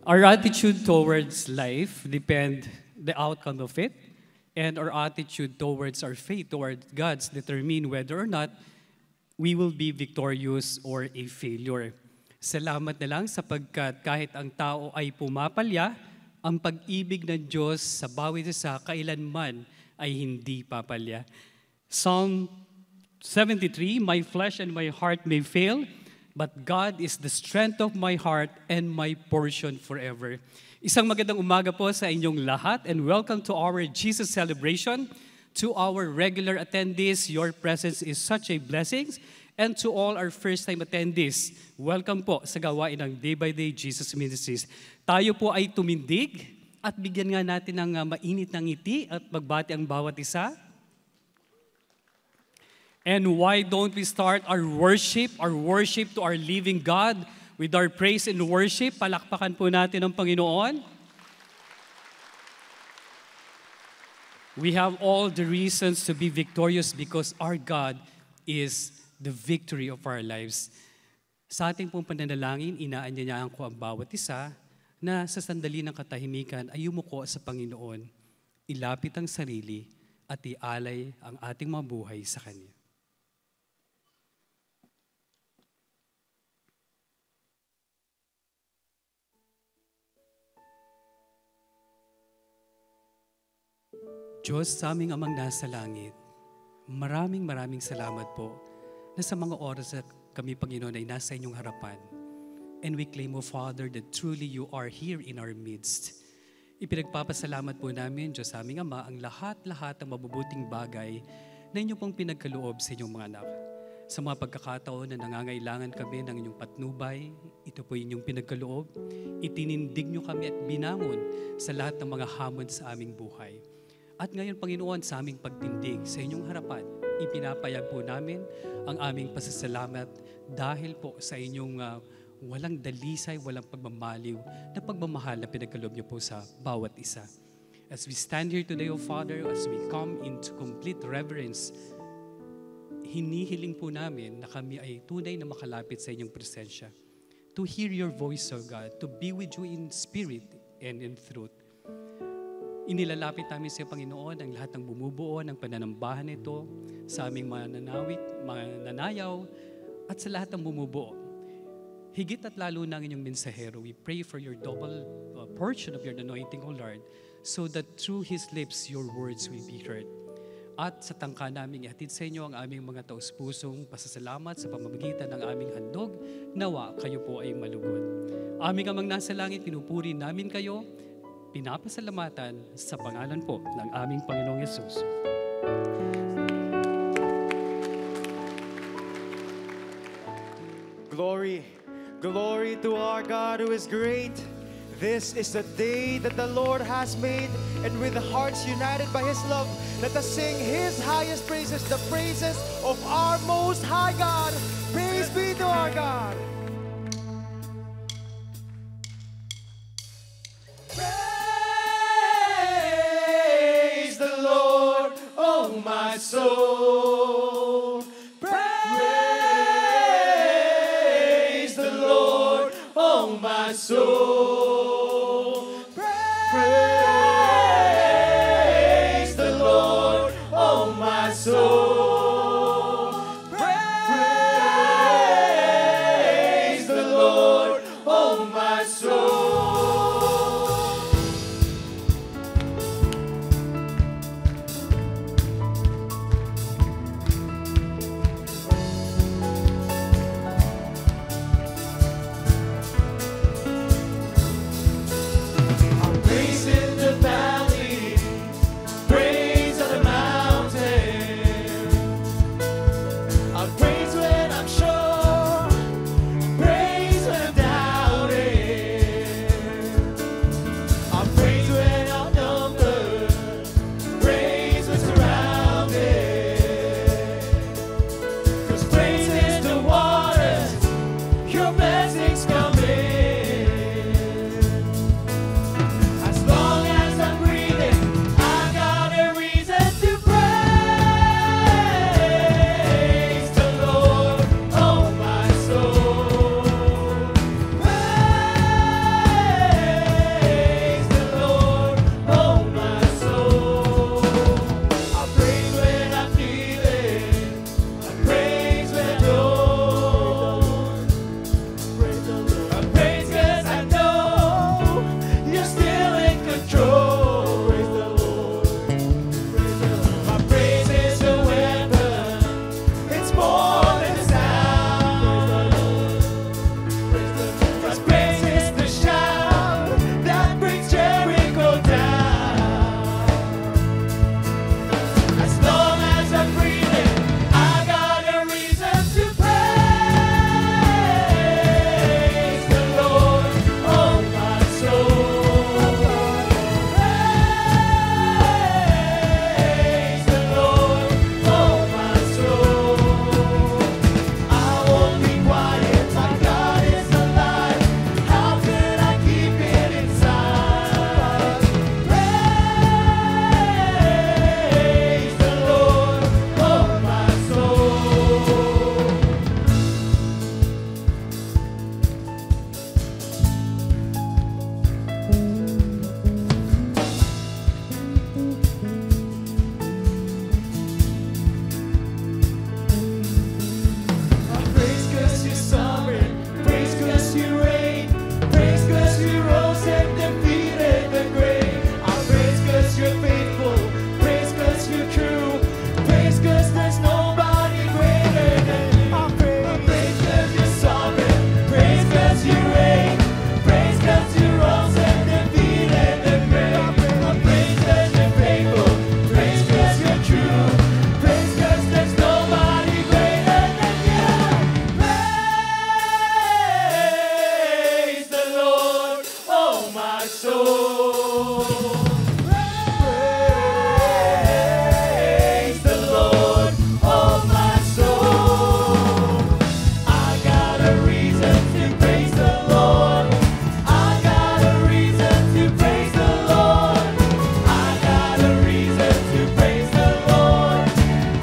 Our attitude towards life depend the outcome of it, and our attitude towards our faith towards God's determine whether or not we will be victorious or a failure. Salamat na lang sapagkat kahit ang tao ay pumapalya, ang pag-ibig ng Diyos sa bawat isa kailanman ay hindi papalya. Psalm 73, my flesh and my heart may fail, but God is the strength of my heart and my portion forever. Isang magandang umaga po sa inyong lahat and welcome to our Jesus celebration. To our regular attendees, your presence is such a blessing. And to all our first-time attendees, welcome po sa gawain ng Day by Day Jesus Ministries. Tayo po ay tumindig at bigyan nga natin ng mainit ng ngiti at magbati ang bawat isa. And why don't we start our worship to our living God with our praise and worship? Palakpakan po natin ang Panginoon. We have all the reasons to be victorious because our God is the victory of our lives. Sa ating pong pananalangin, inaanyayaan ko ang bawat isa na sa sandali ng katahimikan ay yumuko sa Panginoon, ilapit ang sarili at ialay ang ating mga buhay sa Kanya. Diyos sa aming amang nasa langit, maraming salamat po na sa mga oras na kami, Panginoon, ay nasa inyong harapan. And we claim, O Father, that truly you are here in our midst. Ipinagpapasalamat po namin, Diyos sa aming Ama, ang lahat-lahat ng mabubuting bagay na inyo pong pinagkaloob sa inyong mga anak. Sa mga pagkakataon na nangangailangan kami ng inyong patnubay, ito po inyong pinagkaloob. Itinindig nyo kami at binangon sa lahat ng mga hamon sa aming buhay. At ngayon, Panginoon, sa aming pagtindig sa inyong harapan, ipinapayag po namin ang aming pasasalamat dahil po sa inyong walang dalisay, walang pagmamaliw na pagmamahal na pinagkaloob niyo po sa bawat isa. As we stand here today, O Father, as we come into complete reverence, hinihiling po namin na kami ay tunay na makalapit sa inyong presensya. To hear your voice, O God, to be with you in spirit and in truth. Inilalapit namin sa Panginoon ang lahat ng bumubuo ng pananambahan nito sa aming mga nanawit, mga nanayaw, at sa lahat ng bumubuo. Higit at lalo na ang inyong mensahero, we pray for your double portion of your anointing, O Lord, so that through His lips, your words will be heard. At sa tangka namin ihatid sa inyo ang aming mga taus-pusong pasasalamat sa pamamagitan ng aming handog, nawa kayo po ay malugod. Aming amang nasa langit, pinupuri namin kayo, pinapasalamatan sa pangalan po ng aming Panginoong Yesus. Glory to our God who is great. This is the day that the Lord has made, and with hearts united by His love, let us sing His highest praises, the praises of our Most High God. Praise be to our God. My soul, praise the Lord, oh my soul, praise the Lord, oh my soul, praise the Lord, oh my soul. soul. Praise the Lord, oh my soul. I got a reason to praise the Lord. I got a reason to praise the Lord. I got a reason to praise the Lord.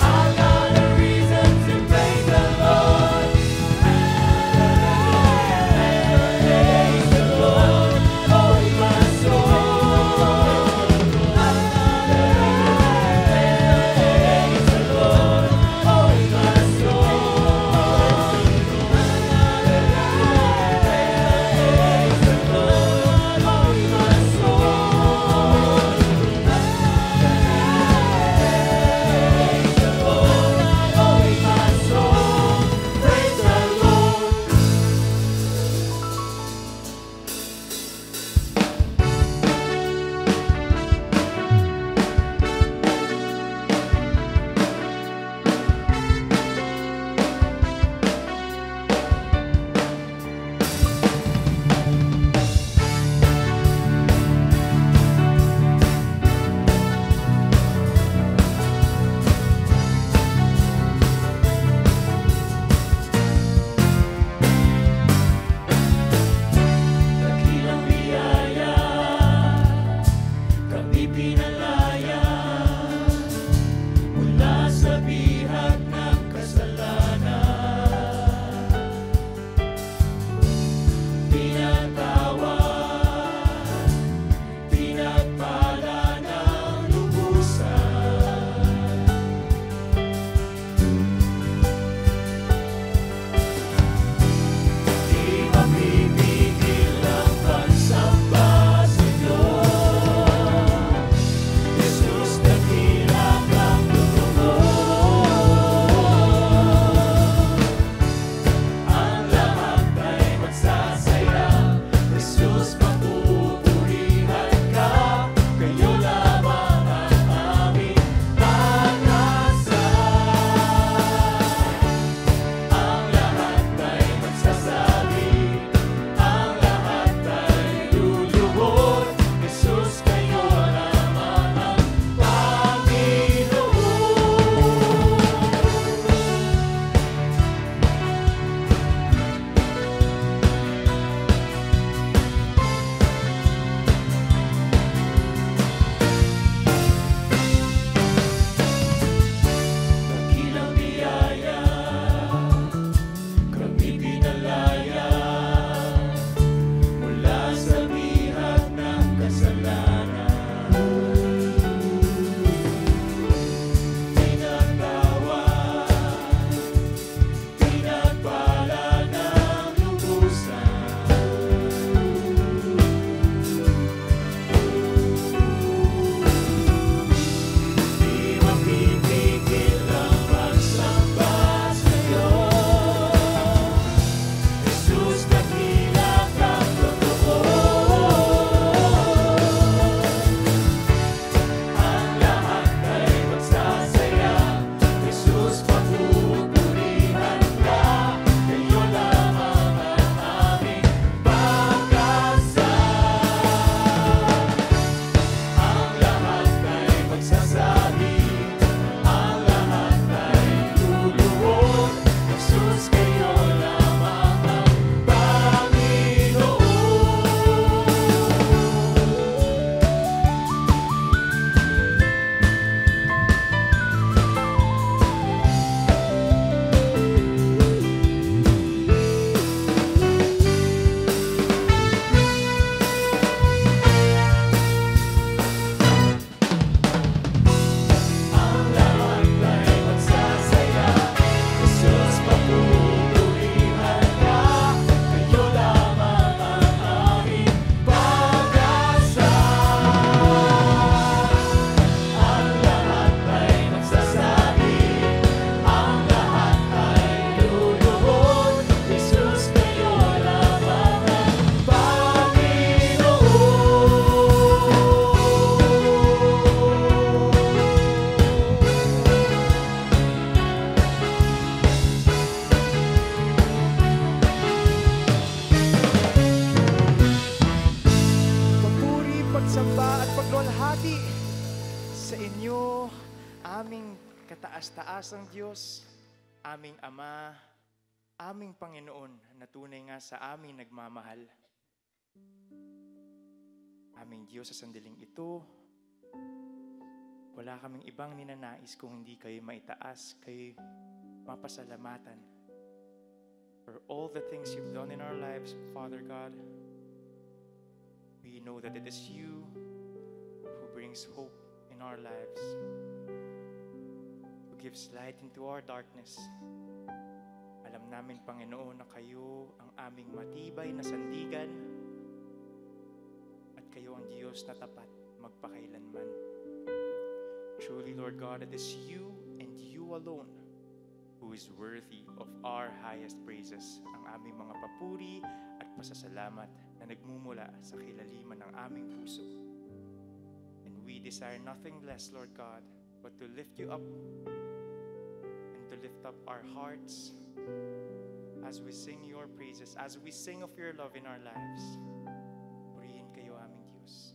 I got a reason to praise the Lord. Praise the Lord, oh my soul. I got a praise the Lord, oh my soul. Praise the Lord, oh my soul. Praise the Lord, oh my soul. Praise the Lord. Dakilang biyaya, kami pinalaya mula sa bihag ng kasalanan. Pinatawad, pinagpala ng lubusan. Di mapipigil ang pagsamba sa'yo, Jesus, dakila kang lubos. Ang lahat ay magsasaya, Jesus, mapupurihan ka, kayo lamang ang aming pag-asa. Ang lahat ay magsasabi, ang lahat ay luluhod, Jesus, kayo lamang ang Panginoon. Dakilang biyaya, kami pinalaya mula sa bihag ng kasalanan. Pinatawad, pinagpala ng lubusan. Di mapipigil ang pagsamba sa'yo, Jesus, dakila kang lubos. Ang lahat ay magsasaya, Jesus, mapupurihan ka, kayo lamang ang aming pag-asa. Ang lahat ay magsasabi, ang lahat ay luluhod, Jesus, kayo lamang ang Panginoon. muli sa inyo, aming kataas-taasang Diyos, aming Ama, aming Panginoon na tunay nga sa amin nagmamahal. Aming Diyos, sa sandaling ito, wala kaming ibang ninanais kung hindi kayo maitaas, kayo mapasalamatan for all the things you've done in our lives, Father God. We know that it is you who brings hope in our lives, who gives light into our darkness. Alam namin, Panginoon, na kayo ang aming matibay na sandigan at kayo ang Diyos na tapat magpakailanman. Truly, Lord God, it is you and you alone who is worthy of our highest praises. Ang aming mga papuri at pasasalamat na nagmumula sa kilaliman ng aming puso. And we desire nothing less, Lord God, but to lift you up and to lift up our hearts as we sing your praises, as we sing of your love in our lives. Purihin kayo, aming Diyos.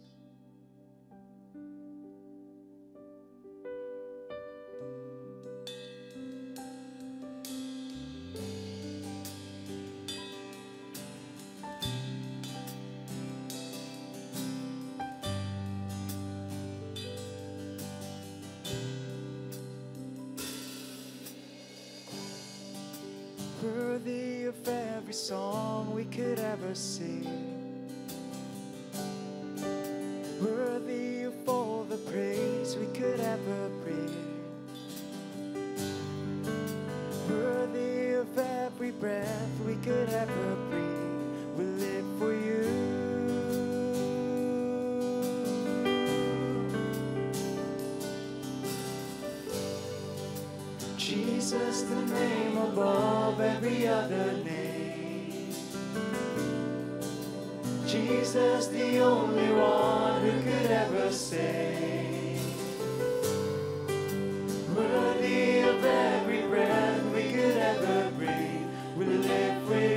Worthy of every song we could ever sing, worthy of all the praise we could ever bring, worthy of every breath we could ever breathe. We live for you. Jesus, the name above every other name. Jesus, the only one who could ever save. Worthy of every breath we could ever breathe. We live for you.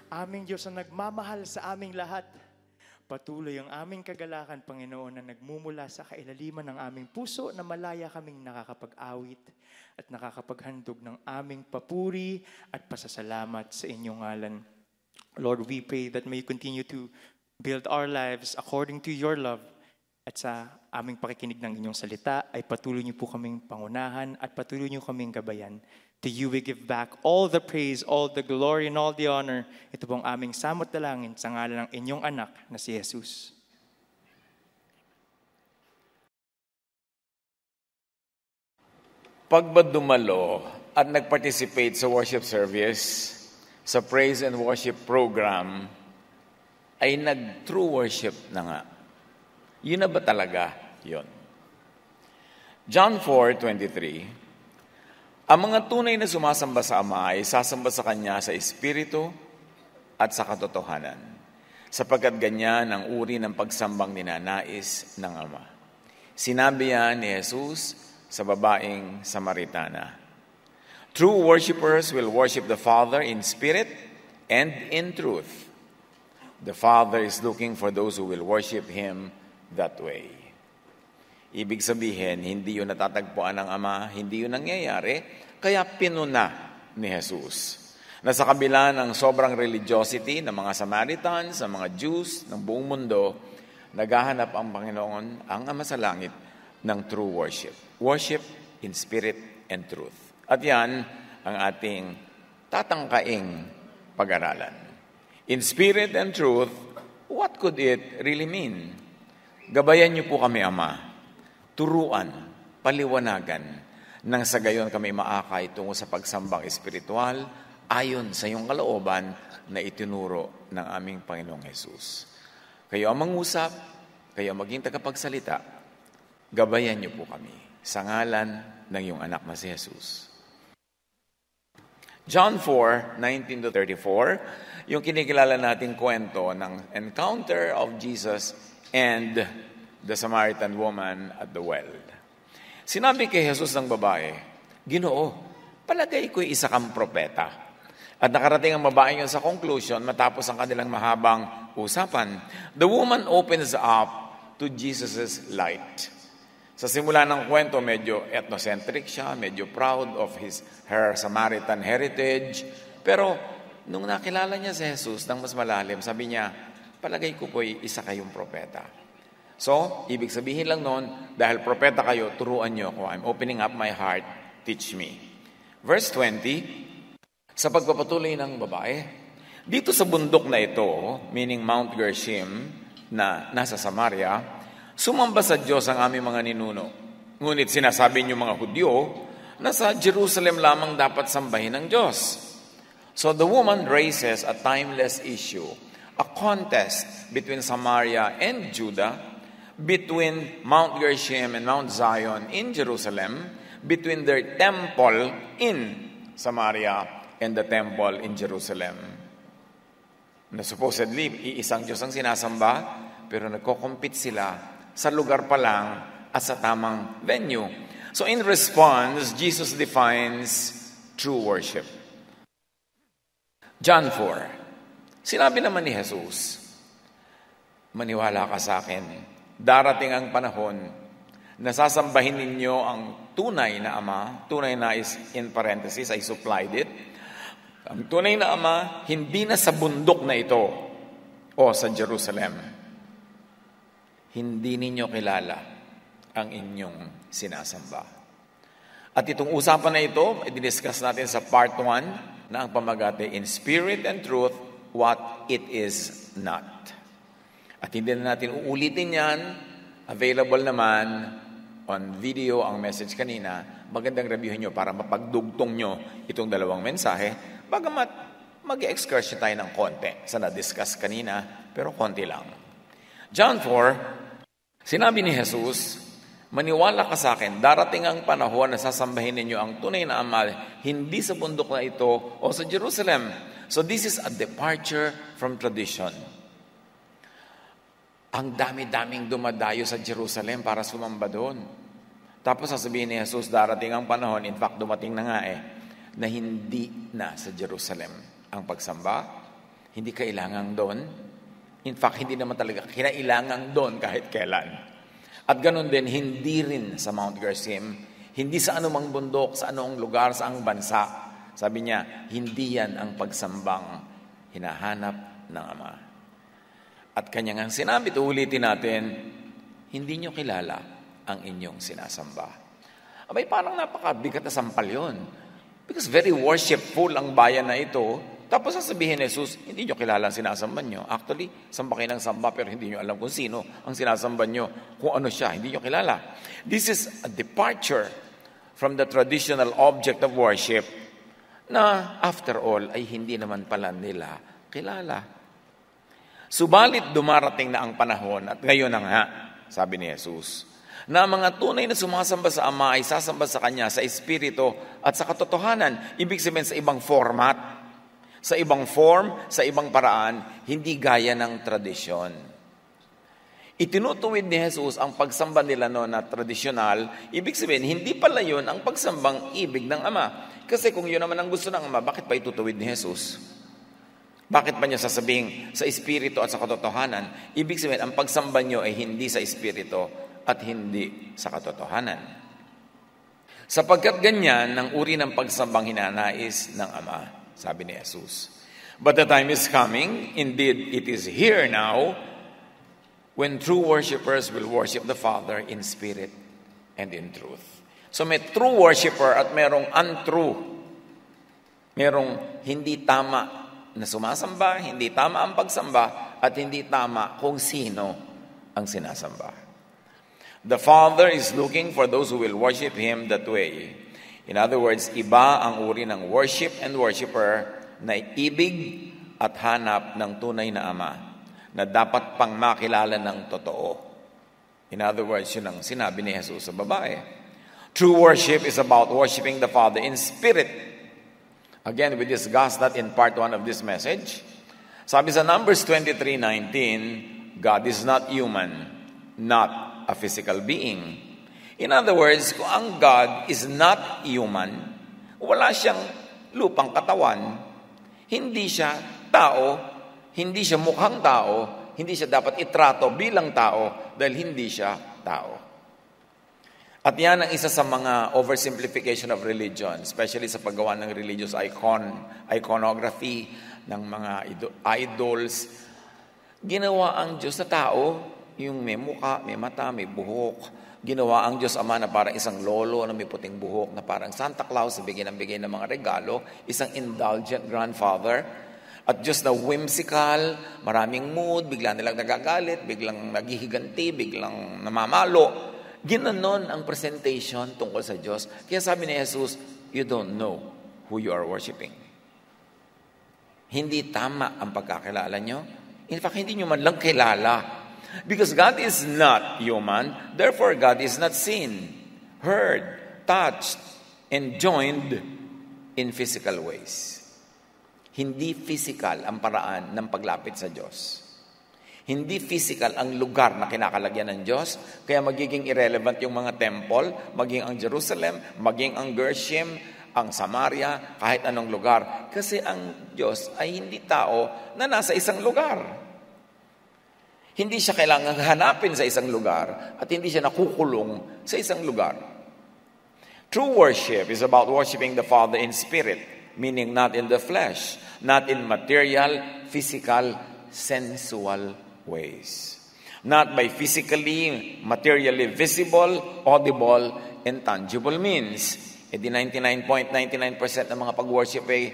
Aming Diyos na nagmamahal sa aming lahat. Patuloy ang aming kagalakan, Panginoon, na nagmumula sa kailaliman ng aming puso na malaya kaming nakakapag-awit at nakakapaghandog ng aming papuri at pasasalamat sa inyong ngalan. Lord, we pray that may you continue to build our lives according to your love. At sa aming pakikinig ng inyong salita ay patuloy niyo po kaming pangunahan at patuloy niyo kaming gabayan. To you we give back all the praise, all the glory, and all the honor. Ito pong aming samot dalangin sa ngalan ng inyong anak na si Jesus. Pag ba dumalo at nag-participate sa worship service, sa praise and worship program, ay nag-true worship na nga. Yun na ba talaga yun? John 4:23, ang mga tunay na sumasamba sa Ama ay sasamba sa Kanya sa Espiritu at sa katotohanan, sapagkat ganyan ang uri ng pagsambang ninanais ng Ama. Sinabi yan ni Jesus sa babaeng Samaritana. True worshipers will worship the Father in spirit and in truth. The Father is looking for those who will worship Him that way. Ibig sabihin, hindi yun natatagpuan ng Ama, hindi yun nangyayari, kaya pinuna ni Jesus. Na sa kabila ng sobrang religiosity ng mga Samaritans, ng mga Jews, ng buong mundo, naghahanap ang Panginoon, ang Ama sa langit, ng true worship. Worship in spirit and truth. At yan ang ating tatangkaing pag-aralan. In spirit and truth, what could it really mean? Gabayan niyo po kami, Ama. Turuan, paliwanagan, nang sa gayon kami maakay tungo sa pagsambang espiritual ayon sa iyong kalooban na itinuro ng aming Panginoong Jesus. Kayo ang mangusap, kayo ang maging tagapagsalita, gabayan niyo po kami sa ngalan ng iyong anak na si Jesus. John 4:19-34, yung kinikilala nating kwento ng encounter of Jesus and the Samaritan woman at the well. Sinabi kay Jesus ng babae, Ginoo, palagay ko'y isa kang propeta. At nakarating ang babae yun sa conclusion matapos ang kanilang mahabang usapan. The woman opens up to Jesus' light. Sa simula ng kwento, medyo ethnocentric siya, medyo proud of her Samaritan heritage. Pero nung nakilala niya si Jesus ng mas malalim, sabi niya, palagay ko po'y isa kayong propeta. So, ibig sabihin lang noon, dahil propeta kayo, turuan niyo ako. I'm opening up my heart, teach me. Verse 20, sa pagpapatuloy ng babae, dito sa bundok na ito, meaning Mount Gerizim, na nasa Samaria, sumamba sa Diyos ang aming mga ninuno. Ngunit sinasabi niyo mga Hudyo, na sa Jerusalem lamang dapat sambahin ng Diyos. So the woman raises a timeless issue, a contest between Samaria and Judah, between Mount Gerizim and Mount Zion in Jerusalem, between their temple in Samaria and the temple in Jerusalem. Na supposedly, iisang Diyos ang sinasamba, pero nagko-compete sila sa lugar pa lang at sa tamang venue. So in response, Jesus defines true worship. John 4, sinabi naman ni Jesus, maniwala ka sa akin, darating ang panahon na sasambahin ninyo ang tunay na Ama. Tunay na is in parenthesis, I supplied it. Ang tunay na Ama, hindi na sa bundok na ito o sa Jerusalem. Hindi ninyo kilala ang inyong sinasamba. At itong usapan na ito, i-discuss natin sa part 1 na ang pamagate, in spirit and truth, what it is not. At hindi na natin uulitin yan. Available naman on video ang message kanina. Magandang reviewin nyo para mapagdugtong nyo itong dalawang mensahe. Bagamat mag-excursion tayo ng konti sa na-discuss kanina, pero konti lang. John 4, sinabi ni Jesus, maniwala ka sa akin, darating ang panahon na sasambahin ninyo ang tunay na Ama, hindi sa bundok na ito o sa Jerusalem. So this is a departure from tradition. Ang dami-daming dumadayo sa Jerusalem para sumamba doon. Tapos sasabihin ni Jesus, darating ang panahon, in fact dumating na nga na hindi na sa Jerusalem ang pagsamba. Hindi kailangan doon. In fact, hindi naman talaga kinailangan doon kahit kailan. At ganun din, hindi rin sa Mount Gerizim, hindi sa anumang bundok, sa anong lugar, sa ang bansa. Sabi niya, hindi yan ang pagsambang hinahanap ng Ama. At kanya nga sinabi, ulitin natin, hindi nyo kilala ang inyong sinasamba. Abay, parang napakabigat na sampal yun. Because very worshipful ang bayan na ito. Tapos sasabihin ni Jesus, hindi nyo kilala ang sinasamba nyo. Actually, samba kayo ng samba pero hindi nyo alam kung sino ang sinasamba nyo. Kung ano siya, hindi nyo kilala. This is a departure from the traditional object of worship na after all ay hindi naman pala nila kilala. Subalit dumarating na ang panahon at ngayon na nga, sabi ni Jesus, na mga tunay na sumasamba sa Ama ay sasamba sa Kanya sa Espiritu at sa katotohanan. Ibig sabihin sa ibang format, sa ibang form, sa ibang paraan, hindi gaya ng tradisyon. Itinutuwid ni Jesus ang pagsamba nila noon na tradisyonal, ibig sabihin, hindi pala yun ang pagsambang ibig ng Ama. Kasi kung yun naman ang gusto ng Ama, bakit pa itutuwid ni Jesus? Bakit pa niya sasabing sa Espiritu at sa katotohanan? Ibig sabihin, ang pagsamba niyo ay hindi sa Espiritu at hindi sa katotohanan. Sapagkat ganyan ang uri ng pagsambang hinanais ng Ama, sabi ni Jesus. But the time is coming, indeed it is here now, when true worshipers will worship the Father in spirit and in truth. So may true worshiper at merong untrue. Merong hindi tama na sumasamba, hindi tama ang pagsamba, at hindi tama kung sino ang sinasamba. The Father is looking for those who will worship Him that way. In other words, iba ang uri ng worship and worshiper na ibig at hanap ng tunay na Ama na dapat pang makilala ng totoo. In other words, yun ang sinabi ni Jesus sa babae. True worship is about worshiping the Father in spirit. Again, we discussed that in part 1 of this message. Sabi sa Numbers 23:19, God is not human, not a physical being. In other words, kung ang God is not human, wala siyang lupang katawan, hindi siya tao, hindi siya mukhang tao, hindi siya dapat itrato bilang tao dahil hindi siya tao. At yan ang isa sa mga oversimplification of religion, especially sa paggawa ng religious iconography, ng mga idols. Ginawa ang Diyos na tao, yung may mukha, may mata, may buhok. Ginawa ang Diyos Ama na parang isang lolo na may puting buhok, na parang Santa Claus na bigyan ng mga regalo, isang indulgent grandfather, at Diyos na whimsical, maraming mood, bigla nilang nagagalit, biglang naghihiganti, biglang namamalo. Ginanon ang presentation tungkol sa Diyos. Kaya sabi ni Jesus, you don't know who you are worshiping. Hindi tama ang pagkakilala nyo. In fact, hindi nyo man lang kilala. Because God is not human, therefore God is not seen, heard, touched, and joined in physical ways. Hindi physical ang paraan ng paglapit sa Diyos. Hindi physical ang lugar na kinakalagyan ng Diyos, kaya magiging irrelevant yung mga temple, maging ang Jerusalem, maging ang Gerizim, ang Samaria, kahit anong lugar. Kasi ang Diyos ay hindi tao na nasa isang lugar. Hindi siya kailangang hanapin sa isang lugar at hindi siya nakukulong sa isang lugar. True worship is about worshiping the Father in spirit, meaning not in the flesh, not in material, physical, sensual ways. Not by physically, materially visible, audible, and tangible means. E di 99.99% ng mga pag-worship ay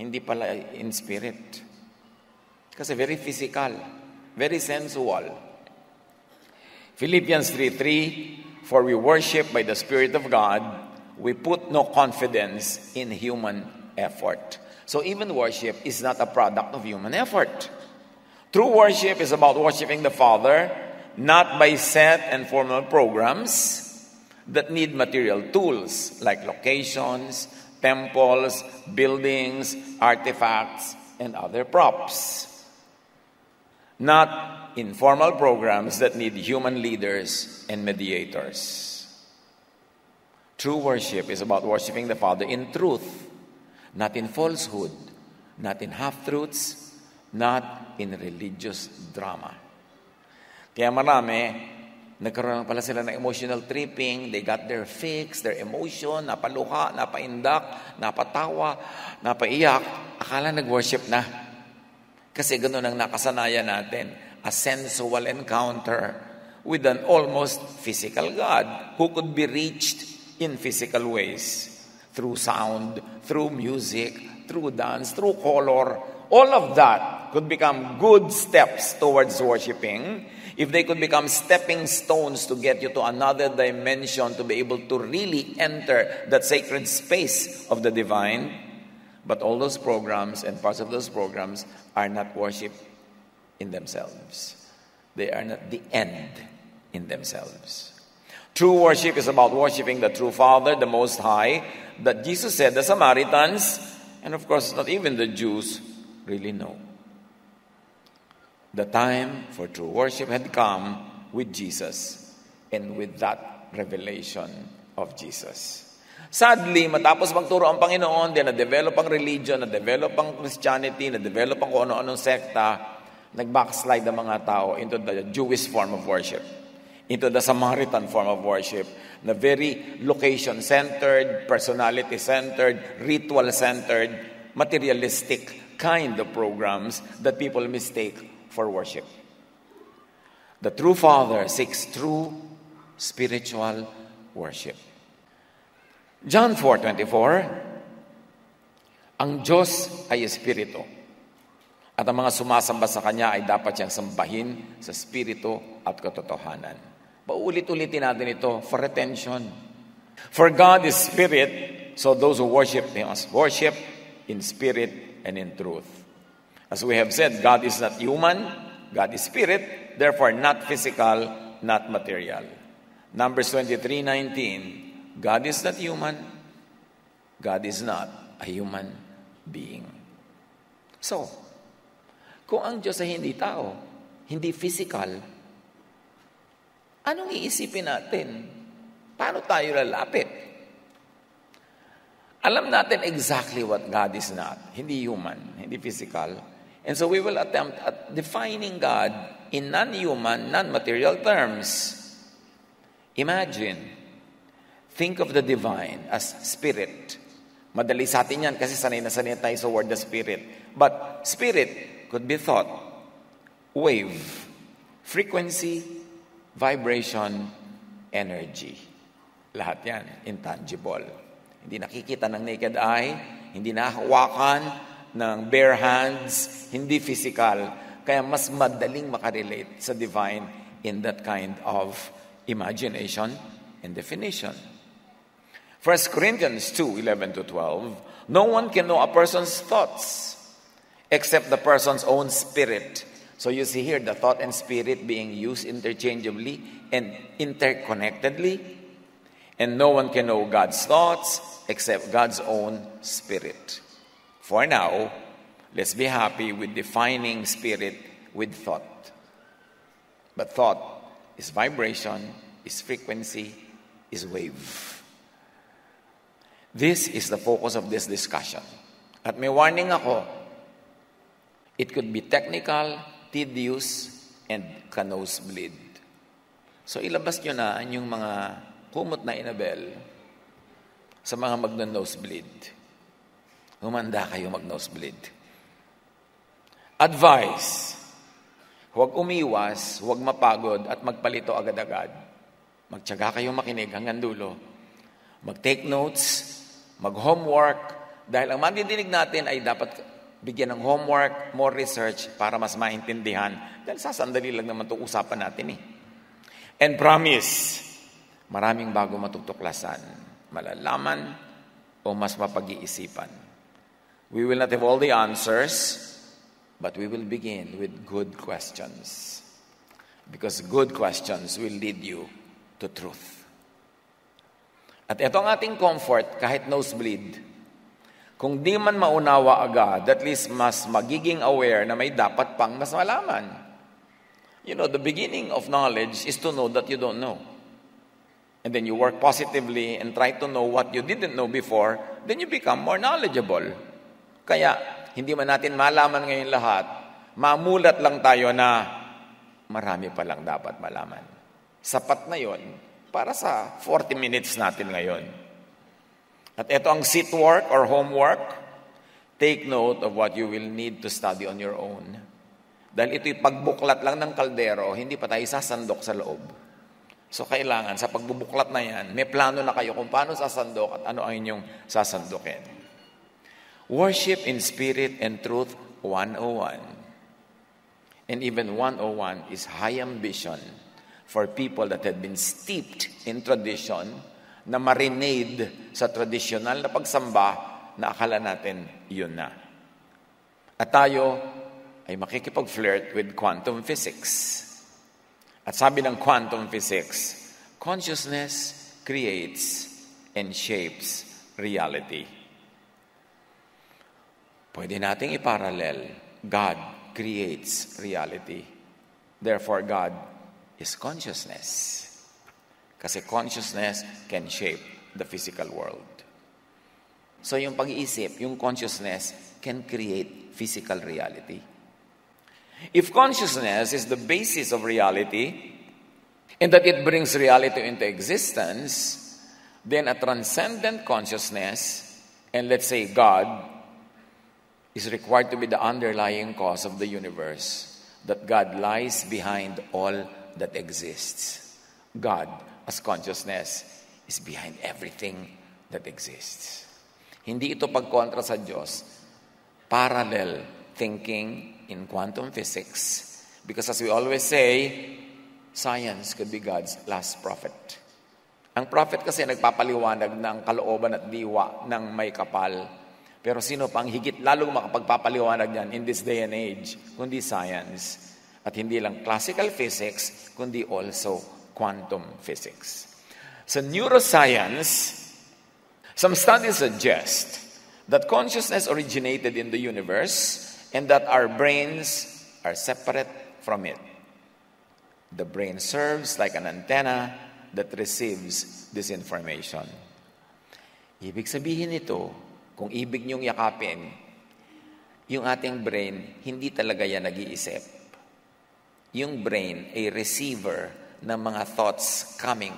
hindi pala in spirit. Kasi very physical. Very sensual. Philippians 3:3, for we worship by the Spirit of God, we put no confidence in human effort. So even worship is not a product of human effort. True worship is about worshiping the Father, not by set and formal programs that need material tools like locations, temples, buildings, artifacts, and other props. Not informal programs that need human leaders and mediators. True worship is about worshiping the Father in truth, not in falsehood, not in half-truths, not in religious drama. Kaya marami, nagkaroon pala sila ng emotional tripping, they got their fix, their emotion, napaluha, napaindak, napatawa, napaiyak, akala nag-worship na. Kasi ganoon ang nakasanayan natin, a sensual encounter with an almost physical God who could be reached in physical ways, through sound, through music, through dance, through color. All of that could become good steps towards worshiping if they could become stepping stones to get you to another dimension, to be able to really enter that sacred space of the divine. But all those programs and parts of those programs are not worship in themselves. They are not the end in themselves. True worship is about worshiping the true Father, the Most High, that Jesus said the Samaritans, and of course not even the Jews, really know. The time for true worship had come with Jesus and with that revelation of Jesus. Sadly, matapos magturo ang Panginoon, din na-develop ang religion, na-develop ang Christianity, na-develop ang kung ano-anong sekta, nag-backslide ang mga tao into the Jewish form of worship, into the Samaritan form of worship, na very location-centered, personality-centered, ritual-centered, materialistic kind of programs that people mistake for worship. The true Father seeks true spiritual worship. John 4:24, ang Diyos ay Espiritu, at ang mga sumasamba sa Kanya ay dapat siyang sambahin sa Espiritu at katotohanan. Paulit-ulitin natin ito for retention. For God is Spirit, so those who worship Him must worship in spirit and in truth. As we have said, God is not human, God is Spirit, therefore not physical, not material. Numbers 23:19, God is not human, God is not a human being. So, kung ang Diyos ay hindi tao, hindi physical, anong iisipin natin? Paano tayo lalapit? Alam natin exactly what God is not. Hindi human, hindi physical. And so we will attempt at defining God in non-human, non-material terms. Imagine, think of the divine as spirit. Madali sa atin yan kasi sanay na sanay tayo sa word the spirit. But spirit could be thought, wave, frequency, vibration, energy. Lahat yan, intangible. Hindi nakikita ng naked eye, hindi nahawakan ng bare hands, hindi physical. Kaya mas madaling makarelate sa divine in that kind of imagination and definition. 1 Corinthians 2:11-12, no one can know a person's thoughts except the person's own spirit. So you see here the thought and spirit being used interchangeably and interconnectedly. And no one can know God's thoughts except God's own spirit. For now, let's be happy with defining spirit with thought. But thought is vibration, is frequency, is wave. This is the focus of this discussion. At may warning ako, it could be technical, tedious, and ka-nosebleed. So ilabas nyo na yung mga kumot na inabel sa mga magna-nosebleed. Humanda kayo mag-nosebleed. Advice, huwag umiwas, huwag mapagod at magpalito agad-agad. Magtiyaga kayo makinig hanggang dulo. Mag-take notes, mag-homework, dahil ang mandidinig natin ay dapat bigyan ng homework, more research, para mas maintindihan. Dahil sasandali lang naman itong usapan natin eh. And promise, maraming bago matutuklasan, malalaman, o mas mapag-iisipan. We will not have all the answers, but we will begin with good questions. Because good questions will lead you to truth. At ito ang ating comfort, kahit nosebleed. Kung di man maunawa agad, at least mas magiging aware na may dapat pang mas malaman. You know, the beginning of knowledge is to know that you don't know. And then you work positively and try to know what you didn't know before, then you become more knowledgeable. Kaya, hindi man natin malaman ngayon lahat, mamulat lang tayo na marami pa lang dapat malaman. Sapat na yon para sa 40 minutes natin ngayon. At ito ang seat work or homework. Take note of what you will need to study on your own. Dahil ito'y pagbuklat lang ng kaldero, hindi pa tayo sasandok sa loob. So kailangan, sa pagbubuklat na yan, may plano na kayo kung paano sasandok at ano ang inyong sasandokin. Worship in Spirit and Truth 101. And even 101 is high ambition for people that had been steeped in tradition, na marinade sa tradisyonal na pagsamba na akala natin yun na. At tayo ay makikipag-flirt with quantum physics. At sabi ng quantum physics, consciousness creates and shapes reality. Pwede nating iparallel, God creates reality. Therefore, God is consciousness. Kasi consciousness can shape the physical world. So yung pag-iisip, yung consciousness can create physical reality. If consciousness is the basis of reality, and that it brings reality into existence, then a transcendent consciousness, and let's say God, is required to be the underlying cause of the universe, that God lies behind all that exists. God, as consciousness, is behind everything that exists. Hindi ito pagkontra sa Diyos. Parallel thinking in quantum physics. Because as we always say, science could be God's last prophet. Ang prophet kasi nagpapaliwanag ng kalooban at diwa ng may kapal. Pero sino pang higit lalong makapagpapaliwanag yan in this day and age, kundi science. At hindi lang classical physics, kundi also quantum physics. Sa neuroscience, some studies suggest that consciousness originated in the universe and that our brains are separate from it. The brain serves like an antenna that receives this information. Ibig sabihin nito, kung ibig niyong yakapin, yung ating brain, hindi talaga yan nag-iisip. Yung brain ay receiver ng mga thoughts coming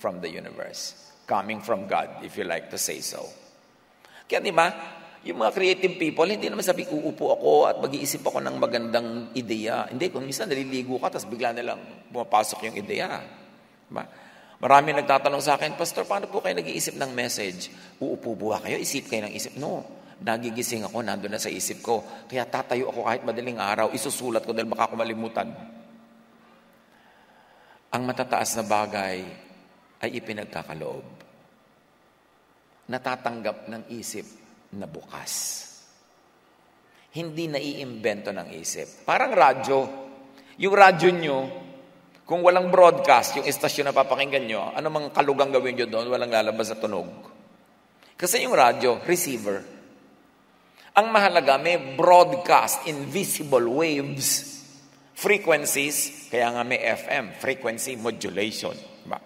from the universe. Coming from God, if you like to say so. Kaya di ba, yung mga creative people, hindi naman sabi, uupo ako at mag-iisip ako ng magandang ideya. Hindi, kung minsan naliligo ka, tapos bigla na lang pumapasok yung ideya. Diba? Marami nagtatanong sa akin, Pastor, paano po kayo nag-iisip ng message? Uupo ba kayo? Isip kayo ng isip? No. Nagigising ako, nandun na sa isip ko. Kaya tatayo ako kahit madaling araw, isusulat ko dahil baka ako malimutan. Ang matataas na bagay ay ipinagkakaloob. Natatanggap ng isip na bukas. Hindi naiimbento ng isip. Parang radyo. Yung radyo nyo, kung walang broadcast, yung estasyon na papakinggan nyo, ano mang kalugang gawin nyo doon, walang lalabas na tunog. Kasi yung radyo, receiver. Ang mahalaga, may broadcast, invisible waves, frequencies, kaya nga may FM, frequency modulation. Diba?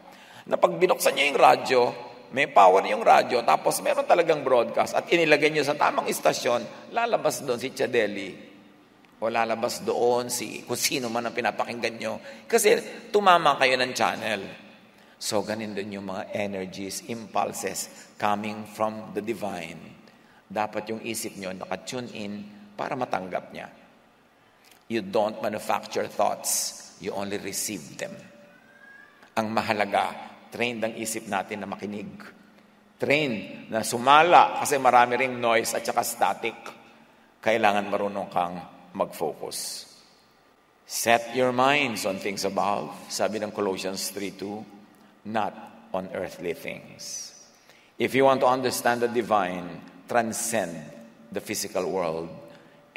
Na pag binuksan nyo yung radyo, may power yung radyo, tapos meron talagang broadcast at inilagay nyo sa tamang istasyon, lalabas doon si Chadeli o lalabas doon si kung sino man ang pinapakinggan nyo. Kasi tumama kayo ng channel. So ganin doon yung mga energies, impulses coming from the divine. Dapat yung isip nyo nakatune in para matanggap niya. You don't manufacture thoughts, you only receive them. Ang mahalaga, trained ang isip natin na makinig. Trained na sumala kasi marami ring noise at saka static. Kailangan marunong kang mag-focus. Set your minds on things above, sabi ng Colossians 3:2, not on earthly things. If you want to understand the divine, transcend the physical world,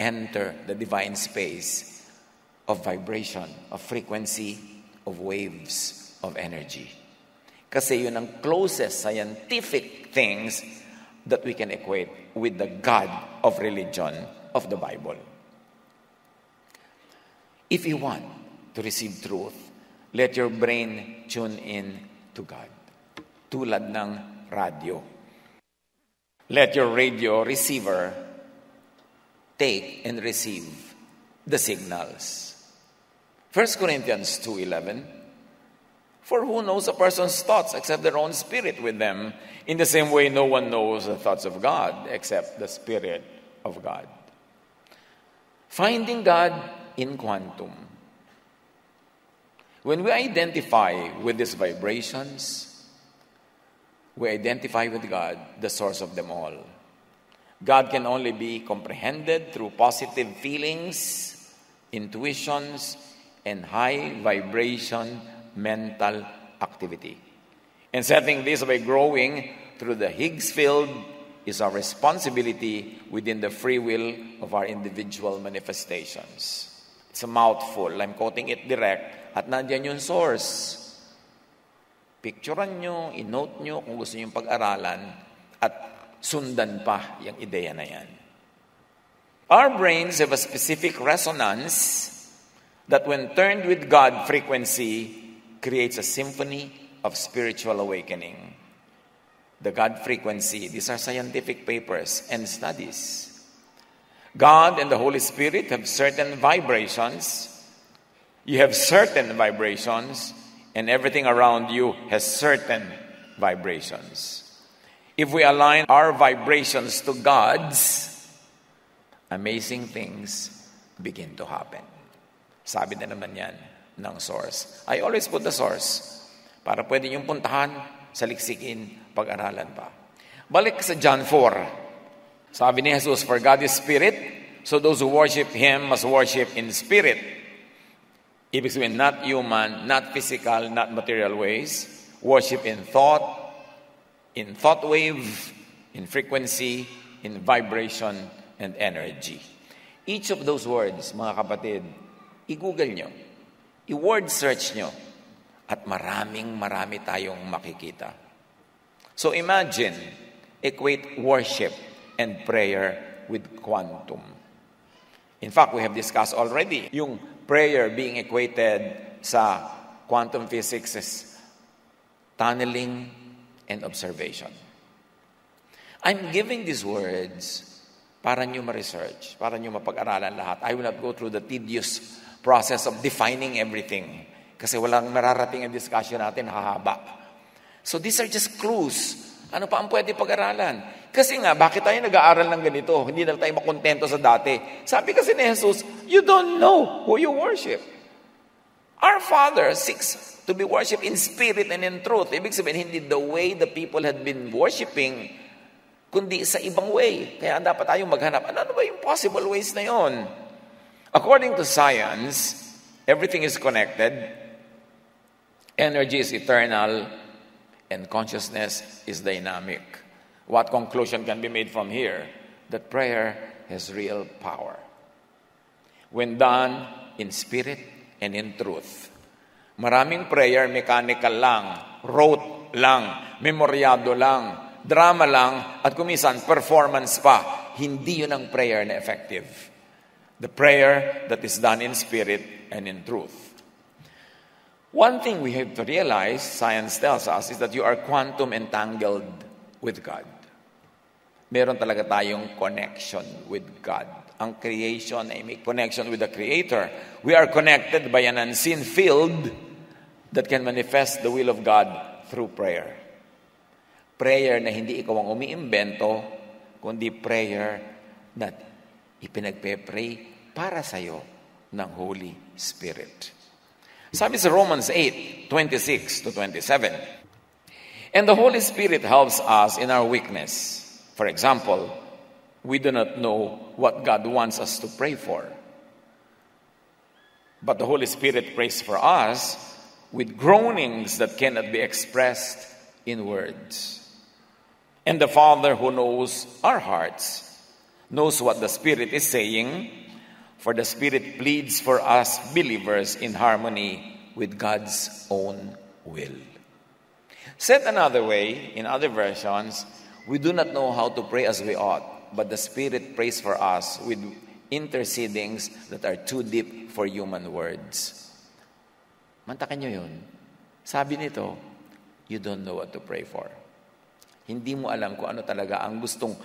enter the divine space of vibration, of frequency, of waves, of energy. Kasi yun ang closest scientific things that we can equate with the God of religion of the Bible. If you want to receive truth, let your brain tune in to God. Tulad ng radio. Let your radio receiver take and receive the signals. 1 Corinthians 2:11, for who knows a person's thoughts except their own spirit with them? In the same way, no one knows the thoughts of God except the Spirit of God. Finding God in quantum. When we identify with these vibrations, we identify with God, the source of them all. God can only be comprehended through positive feelings, intuitions, and high vibration mental activity. And setting this by growing through the Higgs field is our responsibility within the free will of our individual manifestations. It's a mouthful. I'm quoting it direct. At nandiyan yung source. Picturean nyo, inote nyo kung gusto nyo pag-aralan at sundan pa yung ideya na yan. Our brains have a specific resonance that when turned with God frequency creates a symphony of spiritual awakening. The God frequency, these are scientific papers and studies. God and the Holy Spirit have certain vibrations. You have certain vibrations, and everything around you has certain vibrations. If we align our vibrations to God's, amazing things begin to happen. Sabi na naman yan ng source. I always put the source para pwede niyong puntahan, saliksikin, pag-aralan pa. Balik sa John 4. Sabi ni Jesus, for God is spirit, so those who worship Him must worship in spirit. Ibig sabihin, not human, not physical, not material ways. Worship in thought wave, in frequency, in vibration, and energy. Each of those words, mga kapatid, i-google nyo, i-word search nyo, at marami tayong makikita. So imagine, equate worship and prayer with quantum. In fact, we have discussed already yung prayer being equated sa quantum physics is tunneling and observation. I'm giving these words para nyo ma-research, para nyo mapag-aralan lahat. I will not go through the tedious process of defining everything kasi walang mararating ang discussion natin, hahaba. So these are just clues. Ano pa ang pwede pag-aralan? Kasi nga, bakit tayo nag-aaral ng ganito? Hindi na tayo makontento sa dati. Sabi kasi ni Jesus, you don't know who you worship. Our Father seeks to be worshipped in spirit and in truth. Ibig sabihin, hindi the way the people had been worshiping, kundi sa ibang way. Kaya dapat tayong maghanap. Ano ba yung possible ways na yon? According to science, everything is connected. Energy is eternal. And consciousness is dynamic. What conclusion can be made from here? That prayer has real power. When done in spirit and in truth. Maraming prayer, mechanical lang, rote lang, memoryado lang, drama lang, at kumisan, performance pa. Hindi yun ang prayer na effective. The prayer that is done in spirit and in truth. One thing we have to realize, science tells us, is that you are quantum entangled with God. Meron talaga tayong connection with God. Ang creation ay may connection with the Creator. We are connected by an unseen field that can manifest the will of God through prayer. Prayer na hindi ikaw ang umiimbento, kundi prayer na ipinagpe-pray para sa'yo ng Holy Spirit. Sabi sa Romans 8:26-27, and the Holy Spirit helps us in our weakness. For example, we do not know what God wants us to pray for. But the Holy Spirit prays for us with groanings that cannot be expressed in words. And the Father who knows our hearts knows what the Spirit is saying, for the Spirit pleads for us believers in harmony with God's own will. Said another way, in other versions, we do not know how to pray as we ought, but the Spirit prays for us with intercedings that are too deep for human words. Mantakan nyo yun. Sabi nito, you don't know what to pray for. Hindi mo alam kung ano talaga ang gustong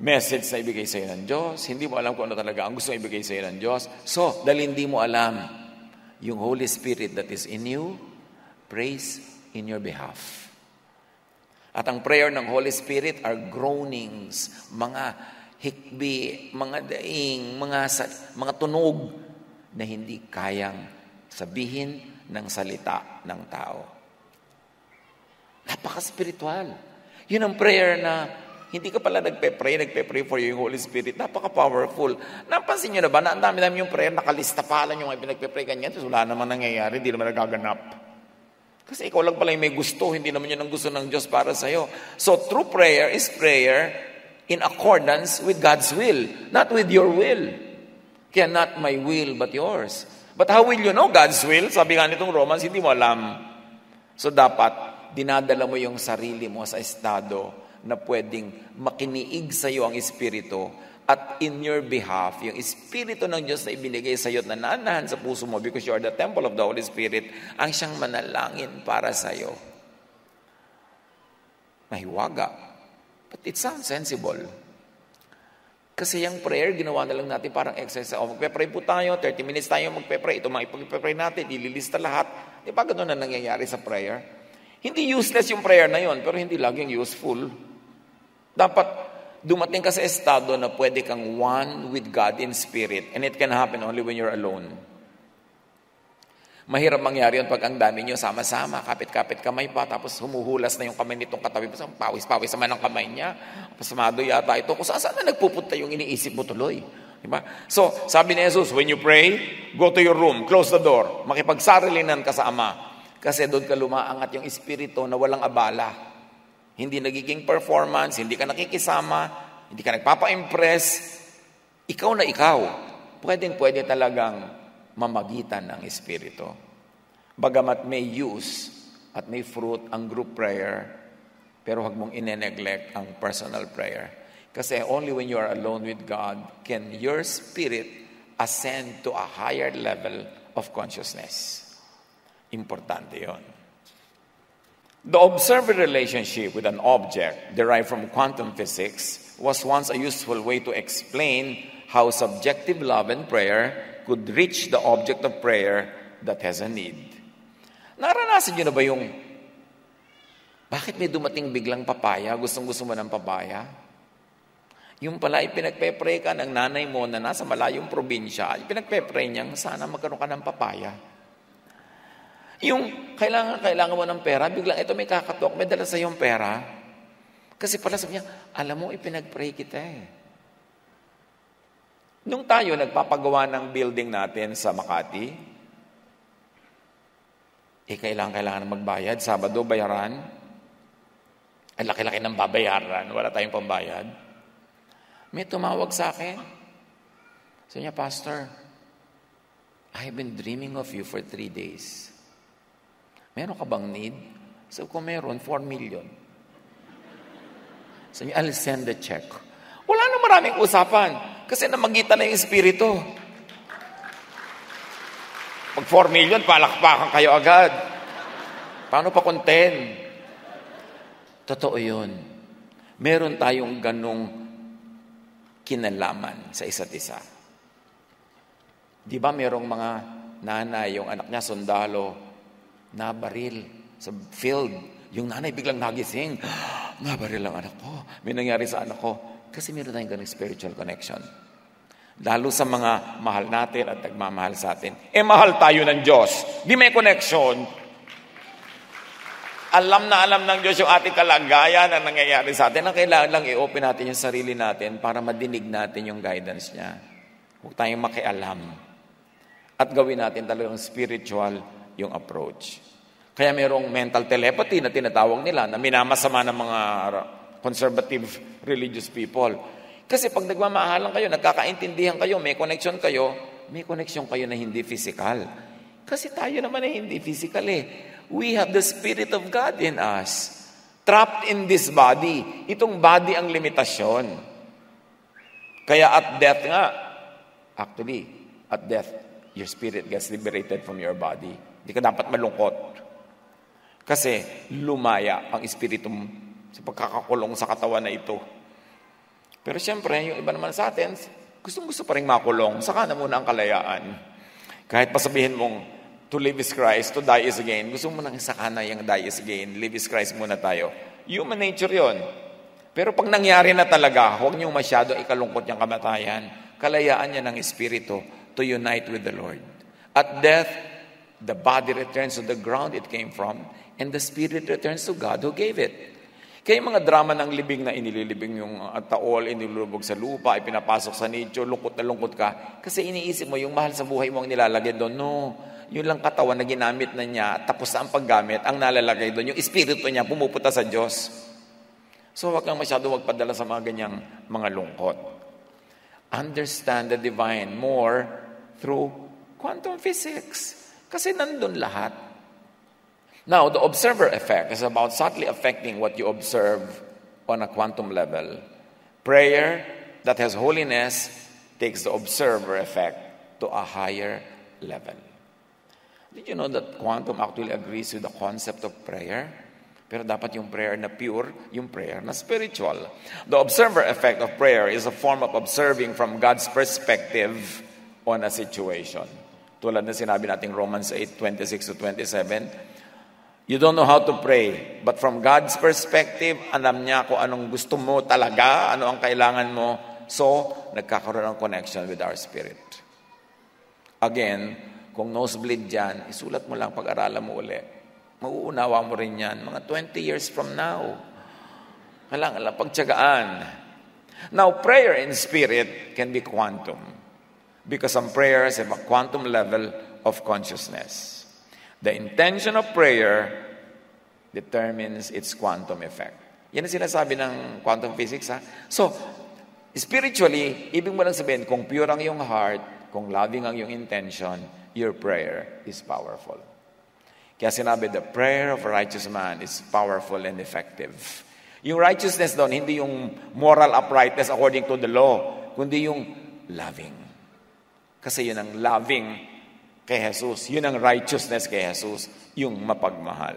message na ibigay sa'yo ng Diyos. Hindi mo alam kung ano talaga ang gusto ibigay sa'yo ng Diyos. So, dahil hindi mo alam, yung Holy Spirit that is in you, prays in your behalf. At ang prayer ng Holy Spirit are groanings, mga hikbi, mga daing, mga tunog na hindi kayang sabihin ng salita ng tao. Napaka-spiritual. Yun ang prayer na hindi ka pala nagpe-pray for yung Holy Spirit. Napaka-powerful. Napansin nyo na ba na ang dami-dami yung prayer, nakalista pa lang yung pinagpe-pray ganyan, tapos wala naman nangyayari, hindi naman nagaganap. Kasi ikaw lang pala yung may gusto, hindi naman yun ang gusto ng Diyos para sa'yo. So true prayer is prayer in accordance with God's will, not with your will. Kaya not my will, but yours. But how will you know God's will? Sabi nga nitong Romans, hindi mo alam. So dapat, dinadala mo yung sarili mo sa estado na pwedeng makiniig sa iyo ang Espiritu at in your behalf, yung Espiritu ng Diyos na ibinigay sa iyo at nananahan sa puso mo because you are the temple of the Holy Spirit, ang siyang manalangin para sa iyo. Mahiwaga. But it sounds sensible. Kasi yung prayer, ginawa na lang natin parang exercise. O, magpe-pray po tayo, 30 minutes tayo magpe-pray. Ito mga ipag-pray natin, ililista lahat. Di ba ganun na nangyayari sa prayer? Hindi useless yung prayer na yon, pero hindi laging useful. Dapat dumating ka sa estado na pwede kang one with God in spirit, and it can happen only when you're alone. Mahirap mangyari yun pag ang dami nyo sama-sama, kapit-kapit kamay pa, tapos humuhulas na yung kamay nitong katabi, pawis-pawis naman ang kamay niya, pasamado yata ito, kung saan na nagpupunta yung iniisip mo tuloy. Diba? So, sabi ni Jesus, when you pray, go to your room, close the door, makipagsarilinan ka sa Ama, kasi doon ka lumaangat yung espiritu na walang abala. Hindi nagiging performance, hindi ka nakikisama, hindi ka nagpapa-impress. Ikaw na ikaw. Pwedeng-pwede talagang mamagitan ng espiritu. Bagamat may use at may fruit ang group prayer, pero huwag mong ine-neglect ang personal prayer. Kasi only when you are alone with God can your spirit ascend to a higher level of consciousness. Importante yon. The observer relationship with an object derived from quantum physics was once a useful way to explain how subjective love and prayer could reach the object of prayer that has a need. Naranasan nyo na ba yung bakit may dumating biglang papaya? Gustong-gusto mo ng papaya? Yung pala, ipinagpe-pray ka ng nanay mo na nasa malayong probinsya, ipinagpe-pray niyang sana magkaroon ka ng papaya. Yung kailangan mo ng pera, biglang ito may kakatok, may dala sa yung pera. Kasi pala sabi niya, alam mo, ipinag-pray kita eh. Nung tayo nagpapagawa ng building natin sa Makati, kailangan magbayad, Sabado, bayaran. Ang laki-laki ng babayaran, wala tayong pambayad. May tumawag sa akin. Sabi niya, Pastor, I have been dreaming of you for 3 days. Meron ka bang need? So kung meron, 4 million. So I'll send the check. Wala na maraming usapan. Kasi namagitan na yung espiritu. Pag 4 million, palakpakan kayo agad. Paano pa kung 10? Totoo yun. Meron tayong ganong kinalaman sa isa't isa. Di ba merong mga nanay, yung anak niya, sundalo, nabaril sa field. Yung nanay biglang nagising. Nabaril ang anak ko. May nangyari sa anak ko. Kasi meron tayong ganang spiritual connection. Lalo sa mga mahal natin at nagmamahal sa atin. Mahal tayo ng Diyos. Di may connection. Alam ng Diyos yung ating kalagayan na nangyayari sa atin. Ang kailangan lang i-open natin yung sarili natin para madinig natin yung guidance niya. Huwag tayong makialam. At gawin natin talagang spiritual yung approach. Kaya mayroong mental telepathy na tinatawag nila na minamasama ng mga conservative religious people. Kasi pag nagmamahalan kayo, nagkakaintindihan kayo, may connection kayo na hindi physical. Kasi tayo naman ay hindi physical eh. We have the Spirit of God in us. Trapped in this body. Itong body ang limitasyon. Kaya at death nga, your spirit gets liberated from your body. Hindi ka dapat malungkot. Kasi lumaya ang espiritu sa pagkakakulong sa katawan na ito. Pero siyempre, yung iba naman sa atin, gusto pa rin makulong. Saka na muna ang kalayaan. Kahit pasabihin mong, to live is Christ, to die is gain. Gusto mo nang saka na yung die is gain. Live is Christ muna tayo. Human nature yon. Pero pag nangyari na talaga, huwag niyong masyado ikalungkot yung kamatayan. Kalayaan niya ng Espiritu to unite with the Lord. At death, the body returns to the ground it came from, and the spirit returns to God who gave it. Kaya yung mga drama ng libing na inililibing yung taol, inilulubog sa lupa, ipinapasok sa nicho, lungkot na lungkot ka, kasi iniisip mo yung mahal sa buhay mo ang nilalagay doon. No, yun lang katawan na ginamit na niya, tapos na ang paggamit, ang nalalagay doon, yung espiritu niya pumupunta sa Diyos. So wag kang masyado magpadala sa mga ganyang mga lungkot. Understand the divine more through quantum physics. Kasi nandun lahat. Now, the observer effect is about subtly affecting what you observe on a quantum level. Prayer that has holiness takes the observer effect to a higher level. Did you know that quantum actually agrees with the concept of prayer? Pero dapat yung prayer na pure, yung prayer na spiritual. The observer effect of prayer is a form of observing from God's perspective on a situation. Tulad na sinabi natin Romans 8:26-27, you don't know how to pray, but from God's perspective, alam niya kung anong gusto mo talaga, ano ang kailangan mo. So, nagkakaroon ng connection with our spirit. Again, kung nosebleed dyan, isulat mo lang, pag-aralan mo uli. Mauunawa mo rin yan, mga 20 years from now. Kailangan lang pagtiyagaan. Now, prayer in spirit can be quantum, because some prayers have a quantum level of consciousness. The intention of prayer determines its quantum effect. Yan ang sinasabi ng quantum physics, ha? So, spiritually, ibig mo lang sabihin, kung pure ang iyong heart, kung loving ang iyong intention, your prayer is powerful. Kaya sinabi, the prayer of a righteous man is powerful and effective. Yung righteousness doon, hindi yung moral uprightness according to the law, kundi yung loving. Kasi yun ang loving kay Jesus. Yun ang righteousness kay Jesus, yung mapagmahal.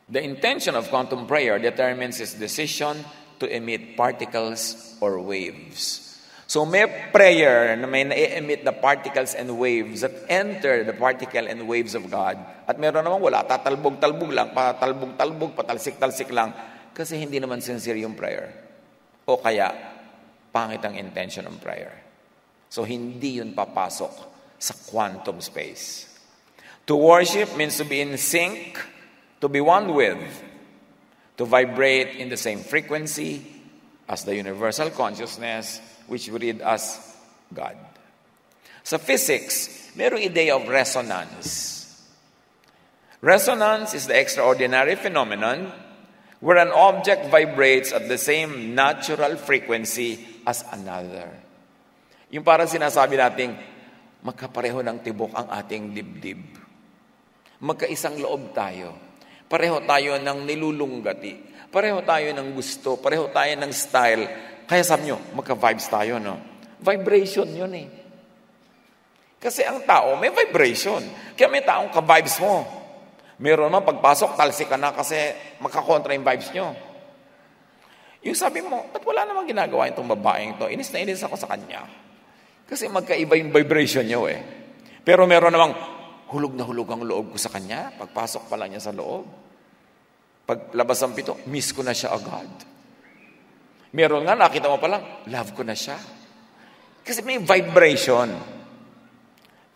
The intention of quantum prayer determines his decision to emit particles or waves. So may prayer na may na-emit the particles and waves that enter the particle and waves of God. At meron naman wala, tatalbog-talbog lang, patalbog-talbog, patalsik-talsik lang, kasi hindi naman sincere yung prayer. O kaya, pangit ang intention ng prayer. So hindi yun papasok sa quantum space. To worship means to be in sync, to be one with, to vibrate in the same frequency as the universal consciousness which we read as God. Sa physics, mayroong idea of resonance. Resonance is the extraordinary phenomenon where an object vibrates at the same natural frequency as another. Yung parang sinasabi nating, magkapareho ng tibok ang ating dibdib. Magkaisang loob tayo. Pareho tayo ng nilulunggati. Pareho tayo ng gusto. Pareho tayo ng style. Kaya sabi nyo, magka-vibes tayo, no? Vibration yun eh. Kasi ang tao, may vibration. Kaya may taong ka-vibes mo. Meron naman pagpasok, talsik ka na kasi makakontra yung vibes nyo. Yung sabi mo, ba't wala namang ginagawa itong babaeng to? Inis na inis ako sa kanya. Kasi magkaiba yung vibration niyo eh. Pero meron namang hulog na hulog ang loob ko sa kanya. Pagpasok pa lang niya sa loob. Paglabas ang pito, miss ko na siya agad. Meron nga, nakita mo pa lang, love ko na siya. Kasi may vibration.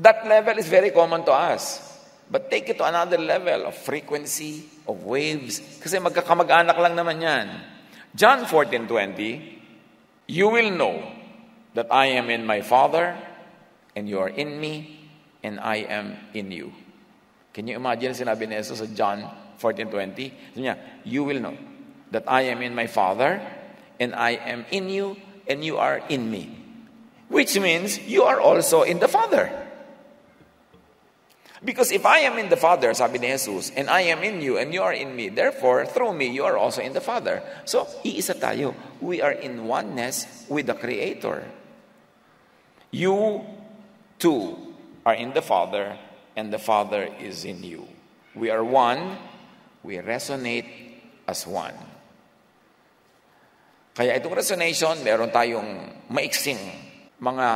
That level is very common to us. But take it to another level of frequency, of waves. Kasi magkakamag-anak lang naman yan. John 14:20, you will know that I am in my Father, and you are in me, and I am in you. Can you imagine sinabi ni Jesus sa John 14:20? Sabi niya, you will know that I am in my Father, and I am in you, and you are in me. Which means, you are also in the Father. Because if I am in the Father, sabi ni Jesus, and I am in you, and you are in me, therefore, through me, you are also in the Father. So, iisa tayo. We are in oneness with the Creator. You, too, are in the Father, and the Father is in you. We are one. We resonate as one. Kaya itong resonation, meron tayong maiksing mga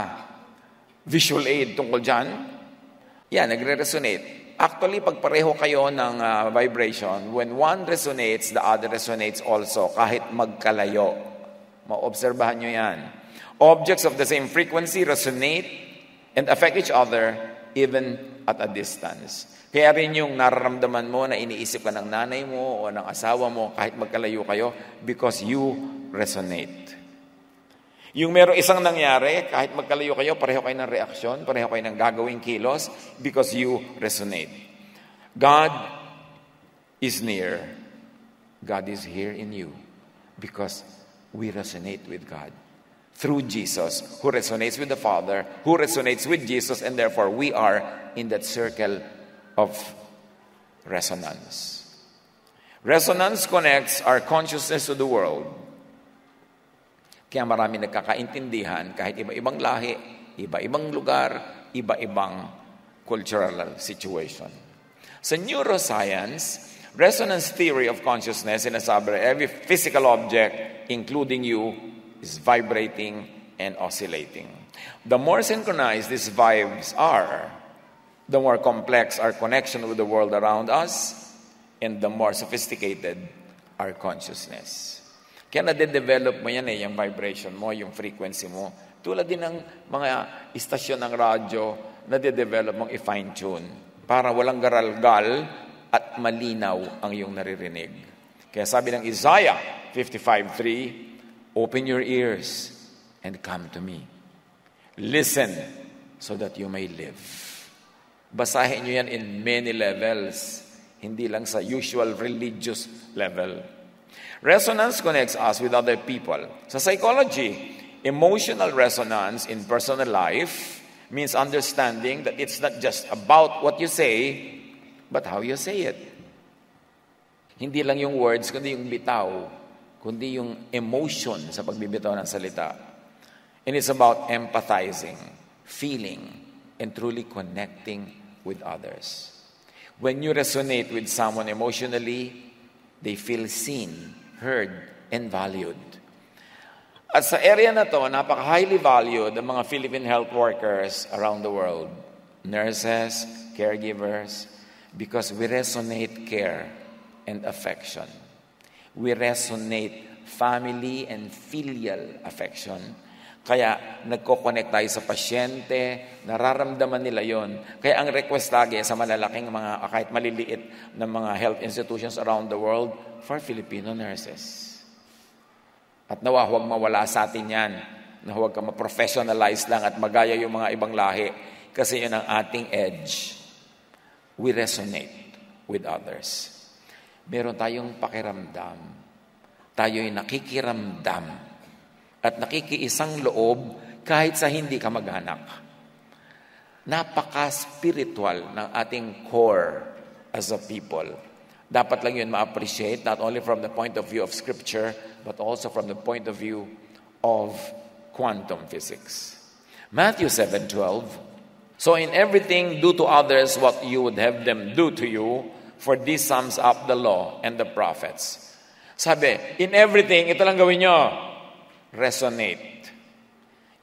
visual aid tungkol dyan. Yan, nagre-resonate. Actually, pag pareho kayo ng vibration, when one resonates, the other resonates also, kahit magkalayo. Maobserbahan nyo yan. Objects of the same frequency resonate and affect each other even at a distance. Kaya rin yung nararamdaman mo na iniisip ka ng nanay mo o ng asawa mo kahit magkalayo kayo because you resonate. Yung meron isang nangyari, kahit magkalayo kayo, pareho kayo ng reaksyon, pareho kayo ng gagawing kilos because you resonate. God is near. God is here in you because we resonate with God. Through Jesus, who resonates with the Father, who resonates with Jesus, and therefore we are in that circle of resonance. Resonance connects our consciousness to the world. Kaya marami nagkakaintindihan kahit iba-ibang lahi, iba-ibang lugar, iba-ibang cultural situation. Sa neuroscience, resonance theory of consciousness sinasabi every physical object, including you, is vibrating and oscillating. The more synchronized these vibes are, the more complex our connection with the world around us, and the more sophisticated our consciousness. Kaya nade-develop mo yan yung vibration mo, yung frequency mo. Tulad din ng mga istasyon ng radyo, nade-develop mong i-fine-tune para walang garalgal at malinaw ang iyong naririnig. Kaya sabi ng Isaiah 55:3, open your ears and come to me. Listen so that you may live. Basahin nyo yan in many levels, hindi lang sa usual religious level. Resonance connects us with other people. Sa psychology, emotional resonance in personal life means understanding that it's not just about what you say, but how you say it. Hindi lang yung words, kundi yung bitaw, kundi yung emotion sa pagbibitaw ng salita. And it's about empathizing, feeling, and truly connecting with others. When you resonate with someone emotionally, they feel seen, heard, and valued. At sa area na to, napaka-highly valued ang mga Philippine health workers around the world, nurses, caregivers, because we resonate care and affection. We resonate family and filial affection. Kaya nagko-connect tayo sa pasyente, nararamdaman nila yon. Kaya ang request lagi sa malalaking mga, kahit maliliit na mga health institutions around the world, for Filipino nurses. At nawa, huwag mawala sa atin yan. Na huwag ka ma-professionalize lang at magaya yung mga ibang lahi. Kasi yun ang ating edge. We resonate with others. Meron tayong pakiramdam. Tayo'y nakikiramdam at nakikiisang loob kahit sa hindi ka mag-anak. Napaka-spiritual ng ating core as a people. Dapat lang yun ma-appreciate not only from the point of view of Scripture but also from the point of view of quantum physics. Matthew 7:12, so in everything do to others what you would have them do to you, for this sums up the law and the prophets. Sabi, in everything, ito lang gawin nyo. Resonate.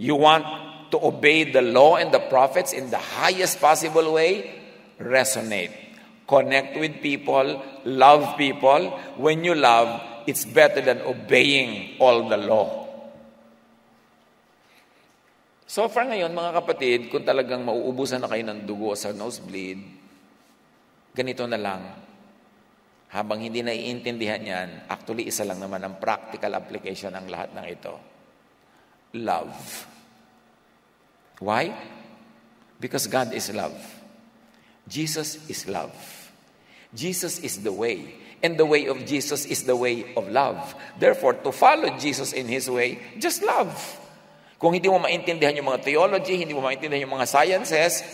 You want to obey the law and the prophets in the highest possible way? Resonate. Connect with people. Love people. When you love, it's better than obeying all the law. So far ngayon, mga kapatid, kung talagang mauubusan na kayo ng dugo sa nosebleed, ganito na lang. Habang hindi naiintindihan yan, actually isa lang naman ang practical application ng lahat ng ito. Love. Why? Because God is love. Jesus is love. Jesus is the way. And the way of Jesus is the way of love. Therefore, to follow Jesus in His way, just love. Kung hindi mo maintindihan yung mga theology, hindi mo maintindihan yung mga sciences,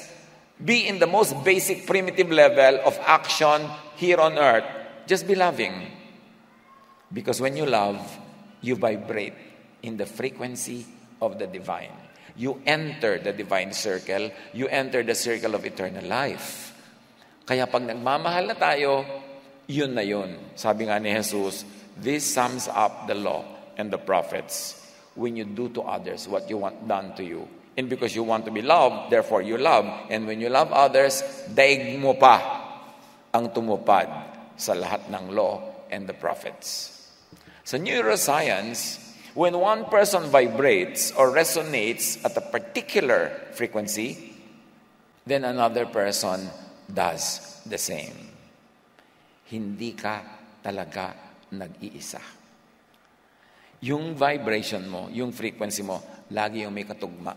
be in the most basic primitive level of action here on earth. Just be loving. Because when you love, you vibrate in the frequency of the divine. You enter the divine circle. You enter the circle of eternal life. Kaya pag nagmamahal na tayo, yun na yun. Sabi nga ni Jesus, this sums up the law and the prophets when you do to others what you want done to you. And because you want to be loved, therefore you love. And when you love others, daig mo pa ang tumupad sa lahat ng law and the prophets. Sa neuroscience, when one person vibrates or resonates at a particular frequency, then another person does the same. Hindi ka talaga nag-iisa. Yung vibration mo, yung frequency mo, lagi yung may katugma.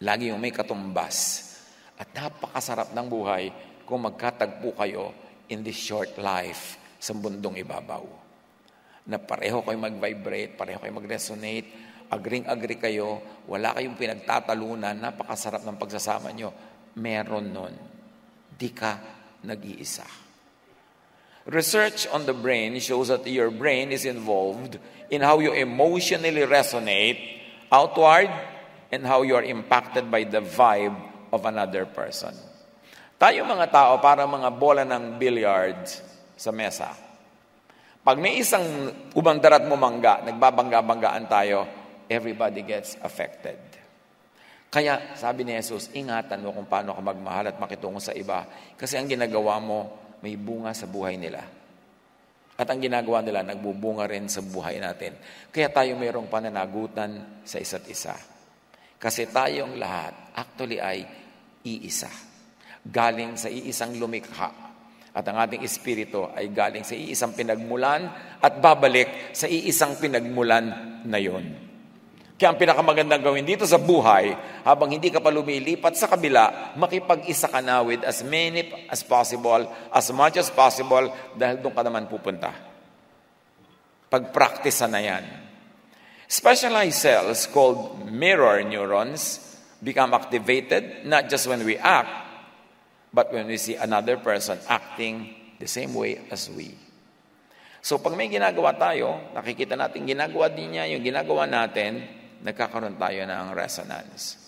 Lagi yung may katumbas. At napakasarap ng buhay kung magkatagpo kayo in this short life sa mundong ibabaw. Na pareho kayo mag-vibrate, pareho kayo mag-resonate, agring-agree kayo, wala kayong pinagtatalunan, napakasarap ng pagsasama nyo. Meron nun. Di ka nag-iisa. Research on the brain shows that your brain is involved in how you emotionally resonate outward and how you are impacted by the vibe of another person. Tayo mga tao, parang mga bola ng billiards sa mesa. Pag may isang umandarat mo mangga, nagbabangga-banggaan tayo, everybody gets affected. Kaya sabi ni Jesus, ingatan mo kung paano ka magmahal at makitungo sa iba. Kasi ang ginagawa mo, may bunga sa buhay nila. At ang ginagawa nila, nagbubunga rin sa buhay natin. Kaya tayo mayroong pananagutan sa isa't isa. Kasi tayong lahat, actually ay iisa. Galing sa iisang lumikha. At ang ating espiritu ay galing sa iisang pinagmulan at babalik sa iisang pinagmulan na yon. Kaya ang pinakamagandang gawin dito sa buhay, habang hindi ka pa lumilipat sa kabila, makipag-isa ka na with as many as possible, as much as possible, dahil doon ka naman pupunta. Pag-practice na yan. Specialized cells called mirror neurons become activated not just when we act, but when we see another person acting the same way as we. So pag may ginagawa tayo, nakikita natin ginagawa din niya yung ginagawa natin, nagkakaroon tayo ng resonance.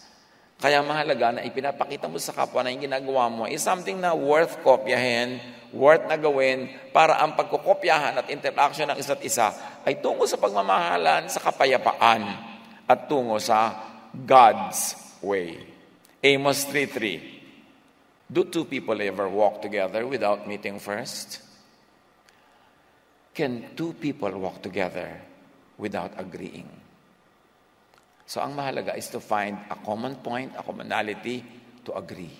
Kaya mahalaga na ipinapakita mo sa kapwa na yung ginagawa mo is something na worth kopyahin, worth na gawin, para ang pagkukopyahan at interaction ng isa't isa ay tungo sa pagmamahalan, sa kapayapaan, at tungo sa God's way. Amos 3:3. Do two people ever walk together without meeting first? Can two people walk together without agreeing? So ang mahalaga is to find a common point, a commonality to agree.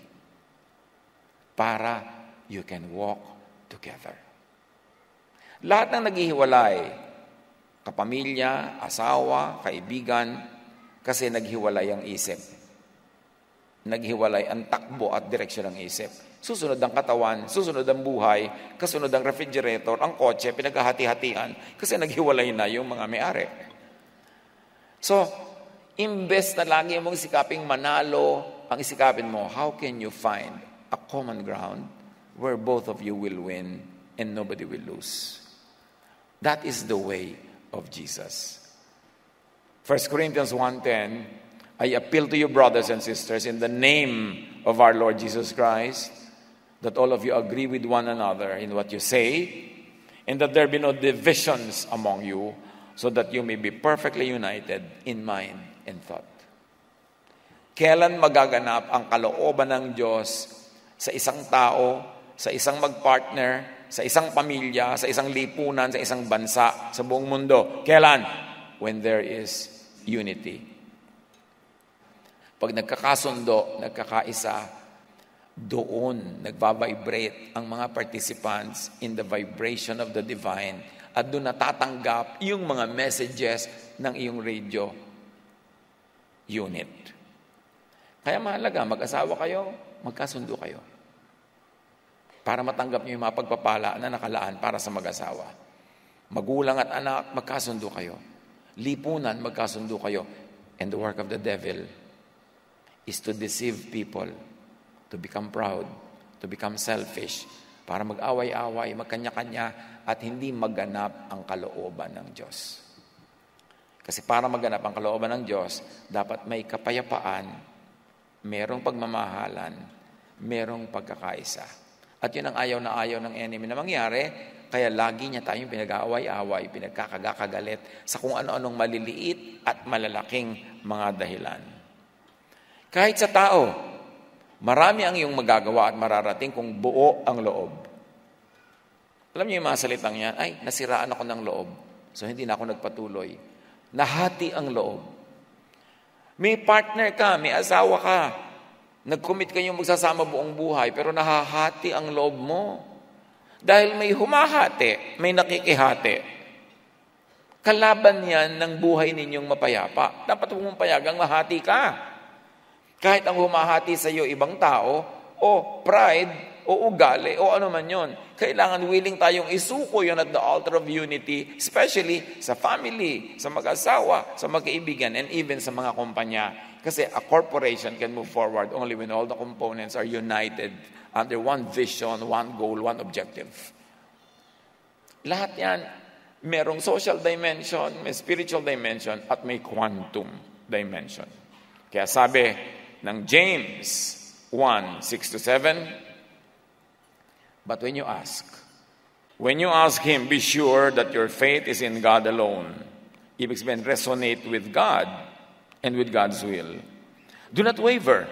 Para you can walk together. Lahat ng naghihiwalay, kapamilya, asawa, kaibigan, kasi naghiwalay ang isip. Naghiwalay ang takbo at direksyon ng isip. Susunod ang katawan, susunod ang buhay, kasunod ang refrigerator, ang kotse, pinaghahati-hatian, kasi naghiwalay na yung mga may-ari. So, imbes na lagi mong isikaping manalo, ang isikapin mo, how can you find a common ground where both of you will win and nobody will lose? That is the way of Jesus. 1 Corinthians 1:10, I appeal to you, brothers and sisters, in the name of our Lord Jesus Christ, that all of you agree with one another in what you say, and that there be no divisions among you, so that you may be perfectly united in mind and thought. Kailan magaganap ang kalooban ng Diyos sa isang tao, sa isang magpartner, sa isang pamilya, sa isang lipunan, sa isang bansa, sa buong mundo? Kailan? When there is unity. Pag nagkakasundo, nagkakaisa, doon nagbabibrate ang mga participants in the vibration of the divine, at doon natatanggap yung mga messages ng iyong radio unit. Kaya mahalaga, mag-asawa kayo, magkasundo kayo. Para matanggap niyo yung mga pagpapala na nakalaan para sa mag-asawa. Magulang at anak, magkasundo kayo. Lipunan, magkasundo kayo. And the work of the devil is to deceive people, to become proud, to become selfish, para mag-away-away, magkanya-kanya, at hindi maganap ang kalooban ng Diyos. Kasi para maganap ang kalooban ng Diyos, dapat may kapayapaan, merong pagmamahalan, merong pagkakaisa. At yun ang ayaw na ayaw ng enemy na mangyari, kaya lagi niya tayong pinag-aaway-away, pinagkakagalit sa kung ano-anong maliliit at malalaking mga dahilan. Kahit sa tao, marami ang iyong magagawa at mararating kung buo ang loob. Alam niyo yung mga salitang yan, ay, nasiraan ako ng loob, so hindi na ako nagpatuloy. Nahati ang loob. May partner ka, may asawa ka, nag-commit kayong magsasama buong buhay, pero nahahati ang loob mo. Dahil may humahati, may nakikihati. Kalaban yan ng buhay ninyong mapayapa. Dapat mong payagang mahati ka. Kahit ang humahati sa iyo ibang tao, o pride, o ugali, o ano man yon. Kailangan willing tayong isuko yun at the altar of unity, especially sa family, sa mag-asawa, sa magkaibigan, and even sa mga kumpanya. Kasi a corporation can move forward only when all the components are united under one vision, one goal, one objective. Lahat yan, merong social dimension, may spiritual dimension, at may quantum dimension. Kaya sabi ng James 1:6-7, but when you ask Him, be sure that your faith is in God alone. Ibig sabihin, resonate with God and with God's will. Do not waver,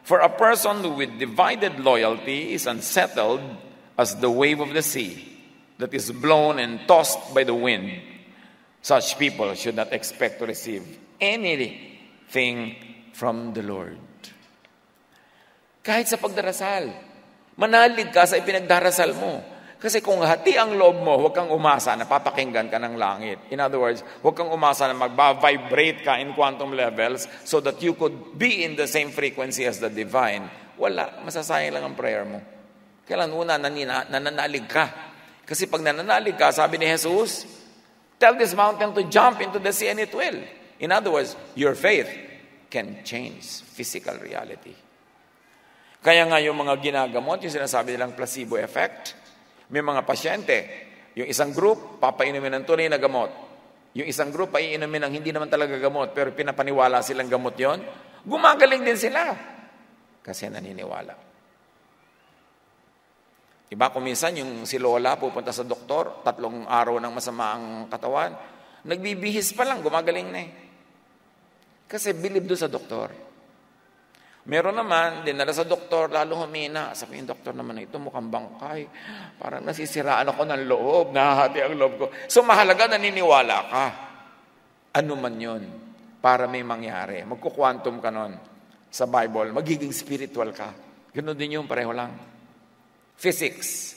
for a person with divided loyalty is unsettled as the wave of the sea that is blown and tossed by the wind. Such people should not expect to receive anything from the Lord. Kahit sa pagdarasal, manalig ka sa ipinagdarasal mo. Kasi kung hati ang loob mo, huwag kang umasa na papakinggan ka ng langit. In other words, huwag kang umasa na magba-vibrate ka in quantum levels so that you could be in the same frequency as the divine. Wala, masasayang lang ang prayer mo. Kailan una, nananalig ka. Kasi pag nananalig ka, sabi ni Jesus, tell this mountain to jump into the sea and it will. In other words, your faith can change physical reality. Kaya nga yung mga ginagamot, yung sinasabi nilang placebo effect, may mga pasyente, yung isang group, papainumin ng tunay na gamot. Yung isang group, paiinumin ng hindi naman talaga gamot, pero pinapaniwala silang gamot yon, gumagaling din sila. Kasi naniniwala. Diba kung minsan yung si Lola pupunta sa doktor, 3 araw ng masama ang katawan, nagbibihis pa lang, gumagaling na eh. Kasi believe doon sa doktor. Meron naman, dinala sa doktor, lalo humina. Sabi yung doktor naman, ito mukhang bangkay. Parang nasisiraan ako ng loob, nahahati ang loob ko. So mahalaga, naniniwala ka. Ano man yun, para may mangyari. Magkukwantum ka nun sa Bible, magiging spiritual ka. Ganun din yung pareho lang. Physics.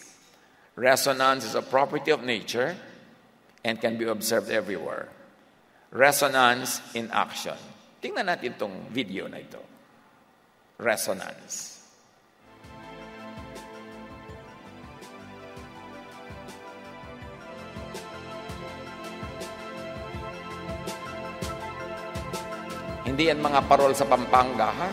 Resonance is a property of nature and can be observed everywhere. Resonance in action. Tingnan natin itong video na ito. Resonance. Hindi yan mga parol sa Pampanga, ha?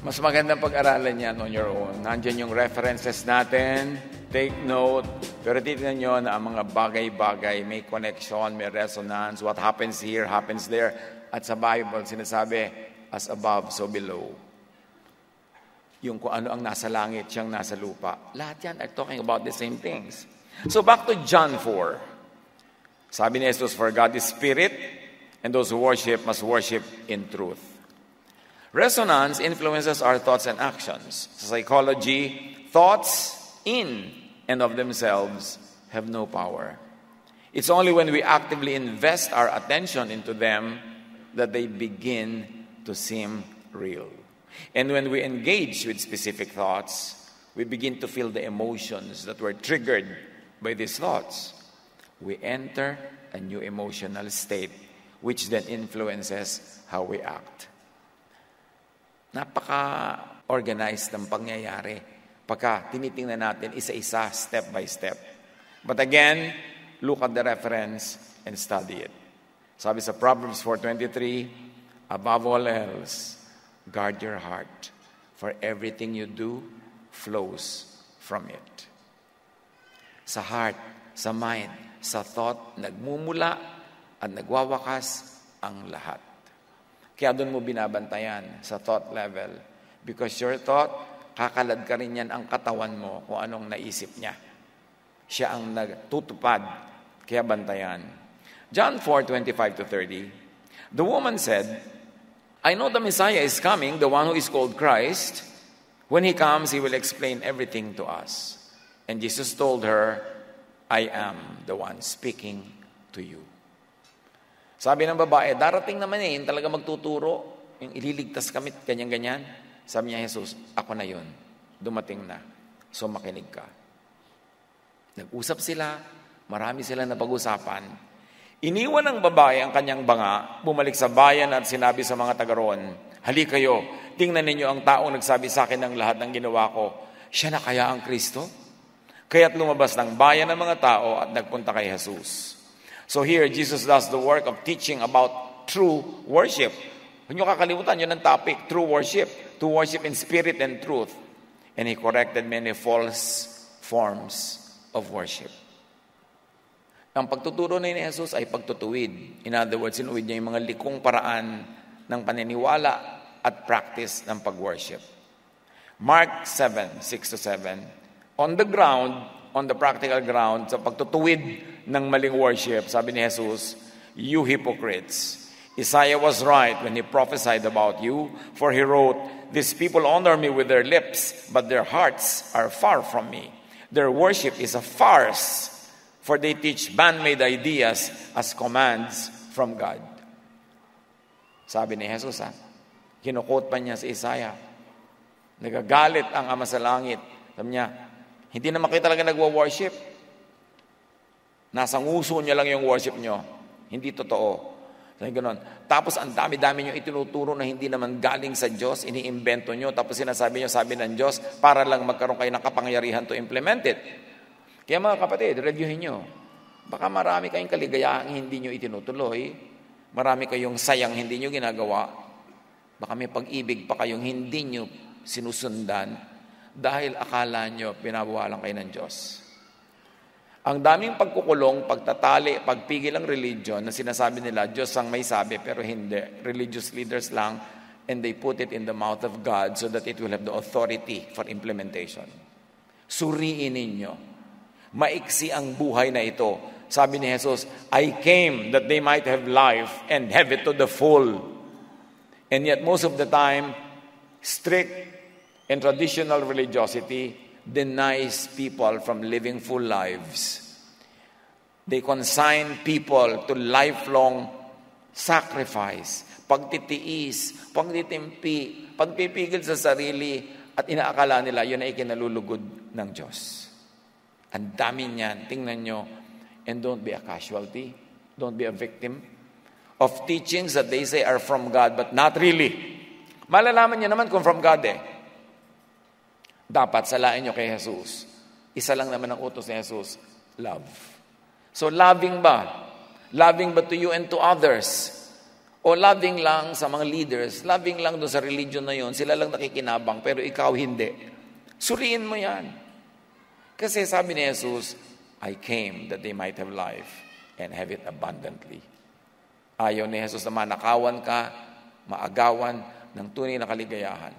Mas magandang pag-aralan yan on your own. Nandiyan yung references natin. Take note. Pero titignan nyo na ang mga bagay-bagay, may connection, may resonance. What happens here, happens there. At sa Bible, sinasabi, as above, so below. Yung kung ano ang nasa langit, siyang nasa lupa. Lahat yan are talking about the same things. So back to John 4. Sabi ni Jesus, for God is spirit, and those who worship must worship in truth. Resonance influences our thoughts and actions. Sa psychology, thoughts in and of themselves have no power. It's only when we actively invest our attention into them that they begin to seem real. And when we engage with specific thoughts, we begin to feel the emotions that were triggered by these thoughts. We enter a new emotional state, which then influences how we act. Napaka-organized ng pangyayari pagka tinitingnan natin isa-isa, step by step. But again, look at the reference and study it. Sabi sa Proverbs 4:23, above all else, guard your heart, for everything you do flows from it. Sa heart, sa mind, sa thought, nagmumula at nagwawakas ang lahat. Kaya doon mo binabantayan sa thought level. Because your thought, kakalad ka rin yan ang katawan mo kung anong naisip niya. Siya ang nagtutupad. Kaya bantayan. John 4:25-30, the woman said, I know the Messiah is coming, the one who is called Christ. When he comes, he will explain everything to us. And Jesus told her, I am the one speaking to you. Sabi ng babae, darating naman yung talaga magtuturo, yung ililigtas kami, ganyan-ganyan. Sabi niya, Jesus, ako na yun. Dumating na. So makinig ka. Nag-usap sila, marami sila na pag-usapan. Iniwan ng babae ang kanyang banga, bumalik sa bayan at sinabi sa mga taga roon, hali kayo, tingnan ninyo ang taong nagsabi sa akin ng lahat ng ginawa ko. Siya na kaya ang Kristo? Kaya't lumabas ng bayan ng mga tao at nagpunta kay Jesus. So here, Jesus does the work of teaching about true worship. Huwag niyo kakalimutan, yun ang topic, true worship. To worship in spirit and truth. And He corrected many false forms of worship. Ang pagtuturo ni Jesus ay pagtutuwid. In other words, sinuwid niya yung mga likong paraan ng paniniwala at practice ng pag-worship. Mark 7:6-7. On the ground, on the practical ground, sa pagtutuwid ng maling worship, sabi ni Jesus, you hypocrites, Isaiah was right when he prophesied about you, for he wrote, these people honor me with their lips, but their hearts are far from me. Their worship is a farce, for they teach man-made ideas as commands from God. Sabi ni Jesus, kinukot pa niya si Isaiah. Nagagalit ang Ama sa Langit. Sabi niya, hindi naman kayo talaga nagwa-worship. Nasa nguso niya lang yung worship niyo. Hindi totoo. Sabi ganon. Tapos ang dami-dami niyo itinuturo na hindi naman galing sa Diyos, iniimbento niyo, tapos sinasabi niyo, sabi ng Diyos, para lang magkaroon kayo ng kapangyarihan to implement it. Kaya mga kapatid, reviewin niyo. Baka marami kayong kaligayahang hindi niyo itinutuloy, marami kayong sayang hindi niyo ginagawa, baka may pag-ibig pa kayong hindi niyo sinusundan dahil akala niyo pinabawalan kayo ng Diyos. Ang daming pagkukulong, pagtatali, pagpigil ng religion na sinasabi nila, Diyos ang may sabi, pero hindi. Religious leaders lang, and they put it in the mouth of God so that it will have the authority for implementation. Suriin ninyo. Maiksi ang buhay na ito. Sabi ni Jesus, I came that they might have life and have it to the full. And yet most of the time, strict and traditional religiosity denies people from living full lives. They consign people to lifelong sacrifice, pagtitiis, pagtitimpi, pagpipigil sa sarili, at inaakala nila yun ay ikinalulugod ng Diyos. Ang dami niyan. Tingnan nyo. And don't be a casualty. Don't be a victim of teachings that they say are from God, but not really. Malalaman niyo naman kung from God Dapat salain nyo kay Jesus. Isa lang naman ang utos ni Jesus, love. So loving ba? Loving ba to you and to others? O loving lang sa mga leaders? Loving lang doon sa religion na yun? Sila lang nakikinabang, pero ikaw hindi. Suriin mo yan. Kasi sabi ni Jesus, I came that they might have life and have it abundantly. Ayaw ni Jesus na manakawan ka, maagawan ng tunay na kaligayahan.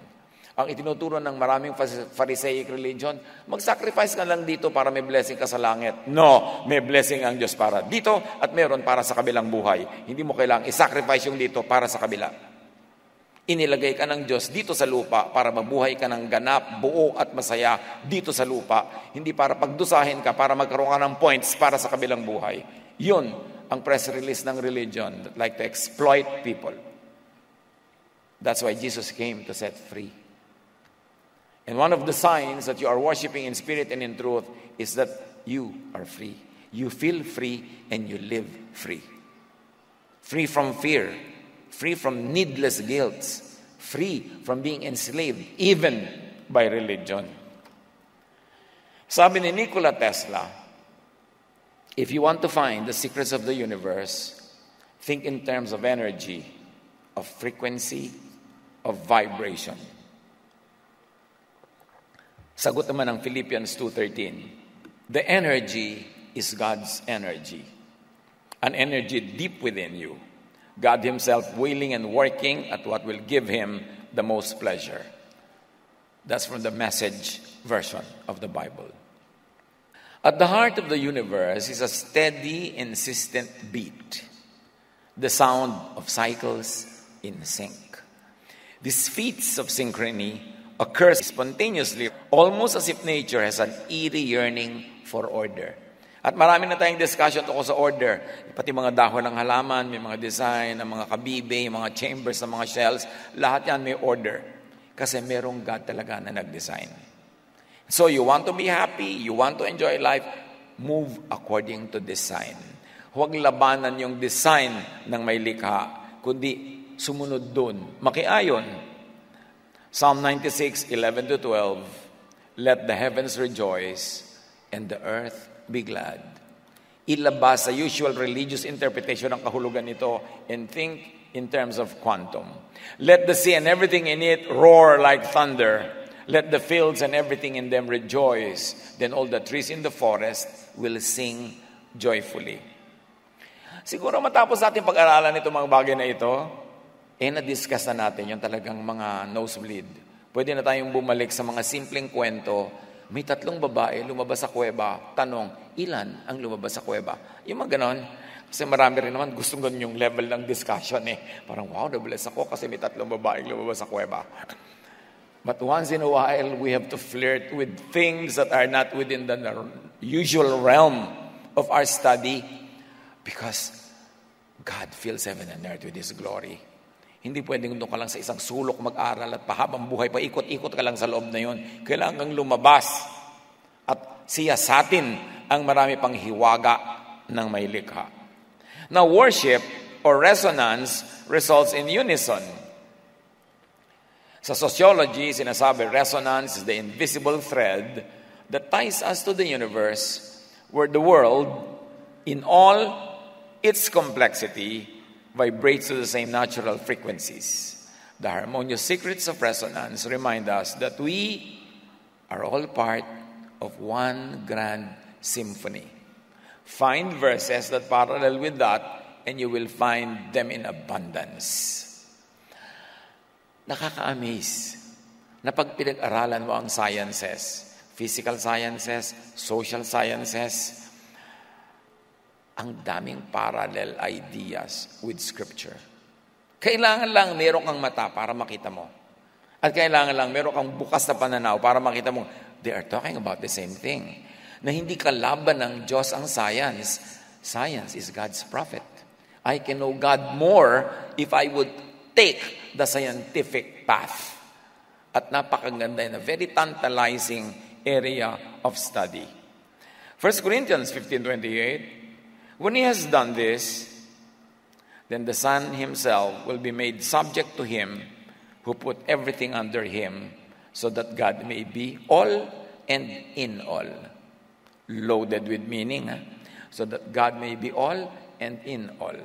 Ang itinuturo ng maraming Pharisaic religion, mag-sacrifice ka lang dito para may blessing ka sa langit. No, may blessing ang Diyos para dito at meron para sa kabilang buhay. Hindi mo kailangang i-sacrifice yung dito para sa kabila. Inilagay ka ng Diyos dito sa lupa para mabuhay ka ng ganap, buo at masaya dito sa lupa. Hindi para pagdusahin ka, para magkaroon ka ng points para sa kabilang buhay. Yun ang press release ng religion that like to exploit people. That's why Jesus came to set free. And one of the signs that you are worshiping in spirit and in truth is that you are free. You feel free and you live free. Free from fear, free from needless guilt, free from being enslaved, even by religion. Sabi ni Nikola Tesla, if you want to find the secrets of the universe, think in terms of energy, of frequency, of vibration. Sagot naman ng Philippians 2:13, the energy is God's energy, an energy deep within you, God Himself willing and working at what will give Him the most pleasure. That's from the Message version of the Bible. At the heart of the universe is a steady, insistent beat, the sound of cycles in sync. These feats of synchrony occurs spontaneously, almost as if nature has an eerie yearning for order. At marami na tayong discussion tungkol sa order. Pati mga dahon ng halaman, may mga design, ng mga kabibe, mga chambers, ng mga shells, lahat yan may order. Kasi merong God talaga na nag-design. So you want to be happy, you want to enjoy life, move according to design. Huwag labanan yung design ng may likha, kundi sumunod dun, makiayon. Psalm 96:11-12, let the heavens rejoice and the earth be glad. Ilabas sa usual religious interpretation ng kahulugan nito and think in terms of quantum. Let the sea and everything in it roar like thunder. Let the fields and everything in them rejoice. Then all the trees in the forest will sing joyfully. Siguro matapos natin pag-aralan itong mga bagay na ito, na-discuss na natin yung talagang mga nosebleed. Pwede na tayong bumalik sa mga simpleng kwento. May 3 babae lumabas sa kuweba. Tanong, ilan ang lumabas sa kuweba? Yung mga ganon. Kasi marami rin naman gustong ganun yung level ng discussion Parang, wow, nabless ako kasi may 3 babae lumabas sa kuweba. But once in a while, we have to flirt with things that are not within the usual realm of our study because God fills heaven and earth with His glory. Hindi pwedeng doon ka lang sa isang sulok mag-aral at pahabang buhay, paikot-ikot ka lang sa loob na yun. Kailangan kang lumabas at siyasatin ang marami pang hiwaga ng may likha. Now, worship or resonance results in unison. Sa sociology, sinasabi, resonance is the invisible thread that ties us to the universe where the world, in all its complexity, vibrates to the same natural frequencies. The harmonious secrets of resonance remind us that we are all part of one grand symphony. Find verses that parallel with that, and you will find them in abundance. Nakaka-amaze na pag pinag-aralan mo ang sciences, physical sciences, social sciences, ang daming parallel ideas with Scripture. Kailangan lang meron kang mata para makita mo. At kailangan lang meron kang bukas na pananaw para makita mo, they are talking about the same thing. Na hindi kalaban ng Diyos ang science. Science is God's prophet. I can know God more if I would take the scientific path. At napakaganda na very tantalizing area of study. 1 Corinthians 15:28, when He has done this, then the Son Himself will be made subject to Him who put everything under Him, so that God may be all and in all. Loaded with meaning, so that God may be all and in all.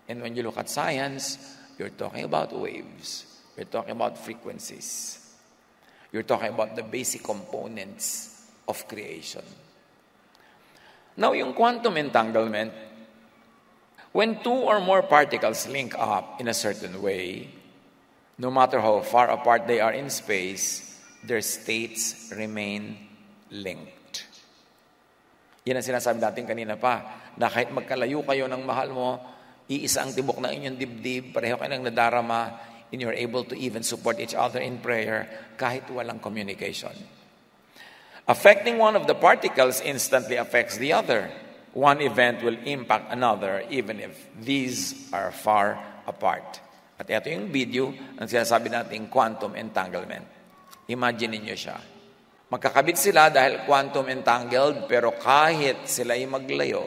And when you look at science, you're talking about waves. You're talking about frequencies. You're talking about the basic components of creation. Now, yung quantum entanglement, when 2 or more particles link up in a certain way, no matter how far apart they are in space, their states remain linked. Yan ang sinasabi natin kanina pa, na kahit magkalayo kayo ng mahal mo, iisa ang tibok ng inyong dibdib, pareho kayo ng nadarama, and you're able to even support each other in prayer kahit walang communication. Affecting one of the particles instantly affects the other. One event will impact another even if these are far apart. At ito yung video ng sinasabi natin quantum entanglement. Imagine niyo siya. Magkakabit sila dahil quantum entangled, pero kahit sila ay maglayo,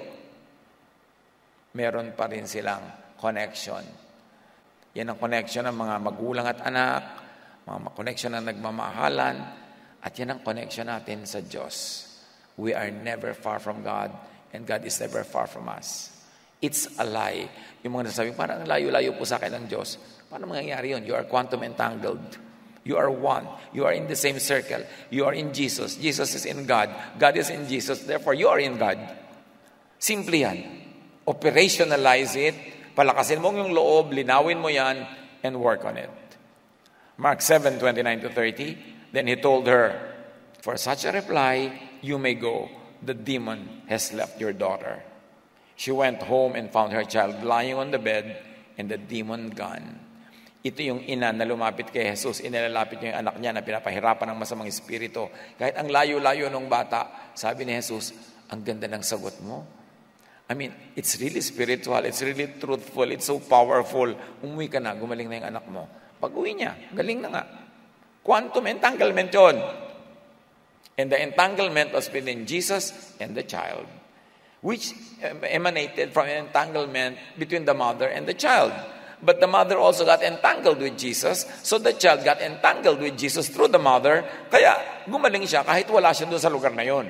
meron pa rin silang connection. Yan ang connection ng mga magulang at anak, mga connection ng nagmamahalan, at yan ang connection natin sa Diyos. We are never far from God, and God is never far from us. It's a lie. Yung mga nasabi, parang layo-layo po sa akin ng Diyos. Paano mangyayari yun? You are quantum entangled. You are one. You are in the same circle. You are in Jesus. Jesus is in God. God is in Jesus. Therefore, you are in God. Simple yan. Operationalize it. Palakasin mo yung loob, linawin mo yan, and work on it. Mark 7:29-30. Then he told her, for such a reply, you may go. The demon has left your daughter. She went home and found her child lying on the bed and the demon gone. Ito yung ina na lumapit kay Jesus, inilalapit niya yung anak niya na pinapahirapan ng masamang espiritu. Kahit ang layo-layo ng bata, sabi ni Jesus, ang ganda ng sagot mo. I mean, it's really spiritual, it's really truthful, it's so powerful. Umuwi ka na, gumaling na yung anak mo. Pag-uwi niya, galing na nga. Quantum entanglement yun. And the entanglement was between Jesus and the child, which emanated from an entanglement between the mother and the child. But the mother also got entangled with Jesus, so the child got entangled with Jesus through the mother, kaya gumaling siya kahit wala siya doon sa lugar na yon.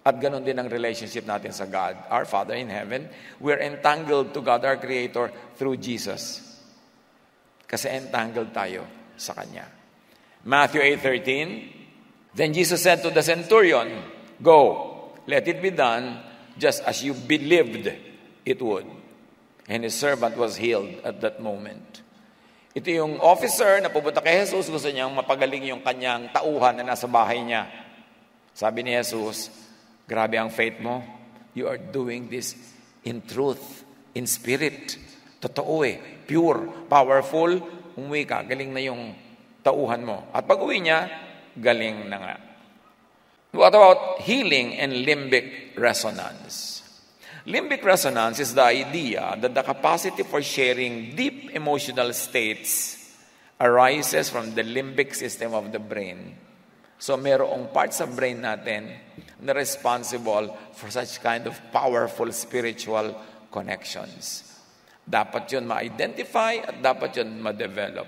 At ganon din ang relationship natin sa God, our Father in heaven. We're entangled to God, our Creator, through Jesus. Kasi entangled tayo sa Kanya. Matthew 8:13, then Jesus said to the centurion, go, let it be done just as you believed it would. And his servant was healed at that moment. Ito yung officer na pupunta kay Jesus, gusto niyang mapagaling yung kanyang tauhan na nasa bahay niya. Sabi ni Jesus, grabe ang faith mo. You are doing this in truth, in spirit. Totoo pure, powerful. Umuwi ka, galing na yung tauhan mo. At pag uwi niya, galing na nga. What about healing and limbic resonance? Limbic resonance is the idea that the capacity for sharing deep emotional states arises from the limbic system of the brain. So merong parts sa brain natin na responsible for such kind of powerful spiritual connections. Dapat yun ma-identify at dapat yun ma-develop.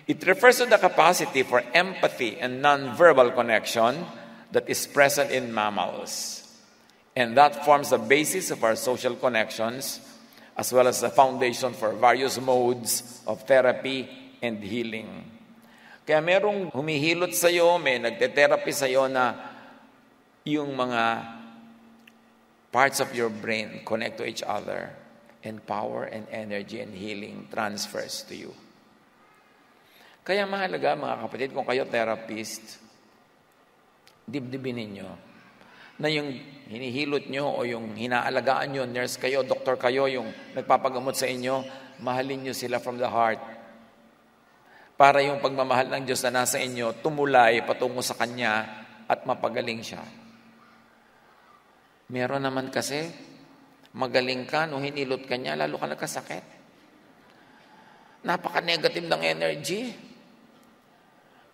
It refers to the capacity for empathy and non-verbal connection that is present in mammals. And that forms the basis of our social connections as well as the foundation for various modes of therapy and healing. Kaya merong humihilot sa'yo, may nagte-therapy sa'yo na yung mga parts of your brain connect to each other and power and energy and healing transfers to you. Kaya mahalaga mga kapatid, kung kayo therapist, dibdibin ninyo na yung hinihilot nyo o yung hinaalagaan nyo, nurse kayo, doktor kayo, yung nagpapagamot sa inyo, mahalin nyo sila from the heart. Para yung pagmamahal ng Diyos na nasa inyo, tumulay patungo sa Kanya at mapagaling siya. Meron naman kasi, magaling ka, nung hinilot ka niya, lalo ka nagkasakit. Napaka-negative ng energy.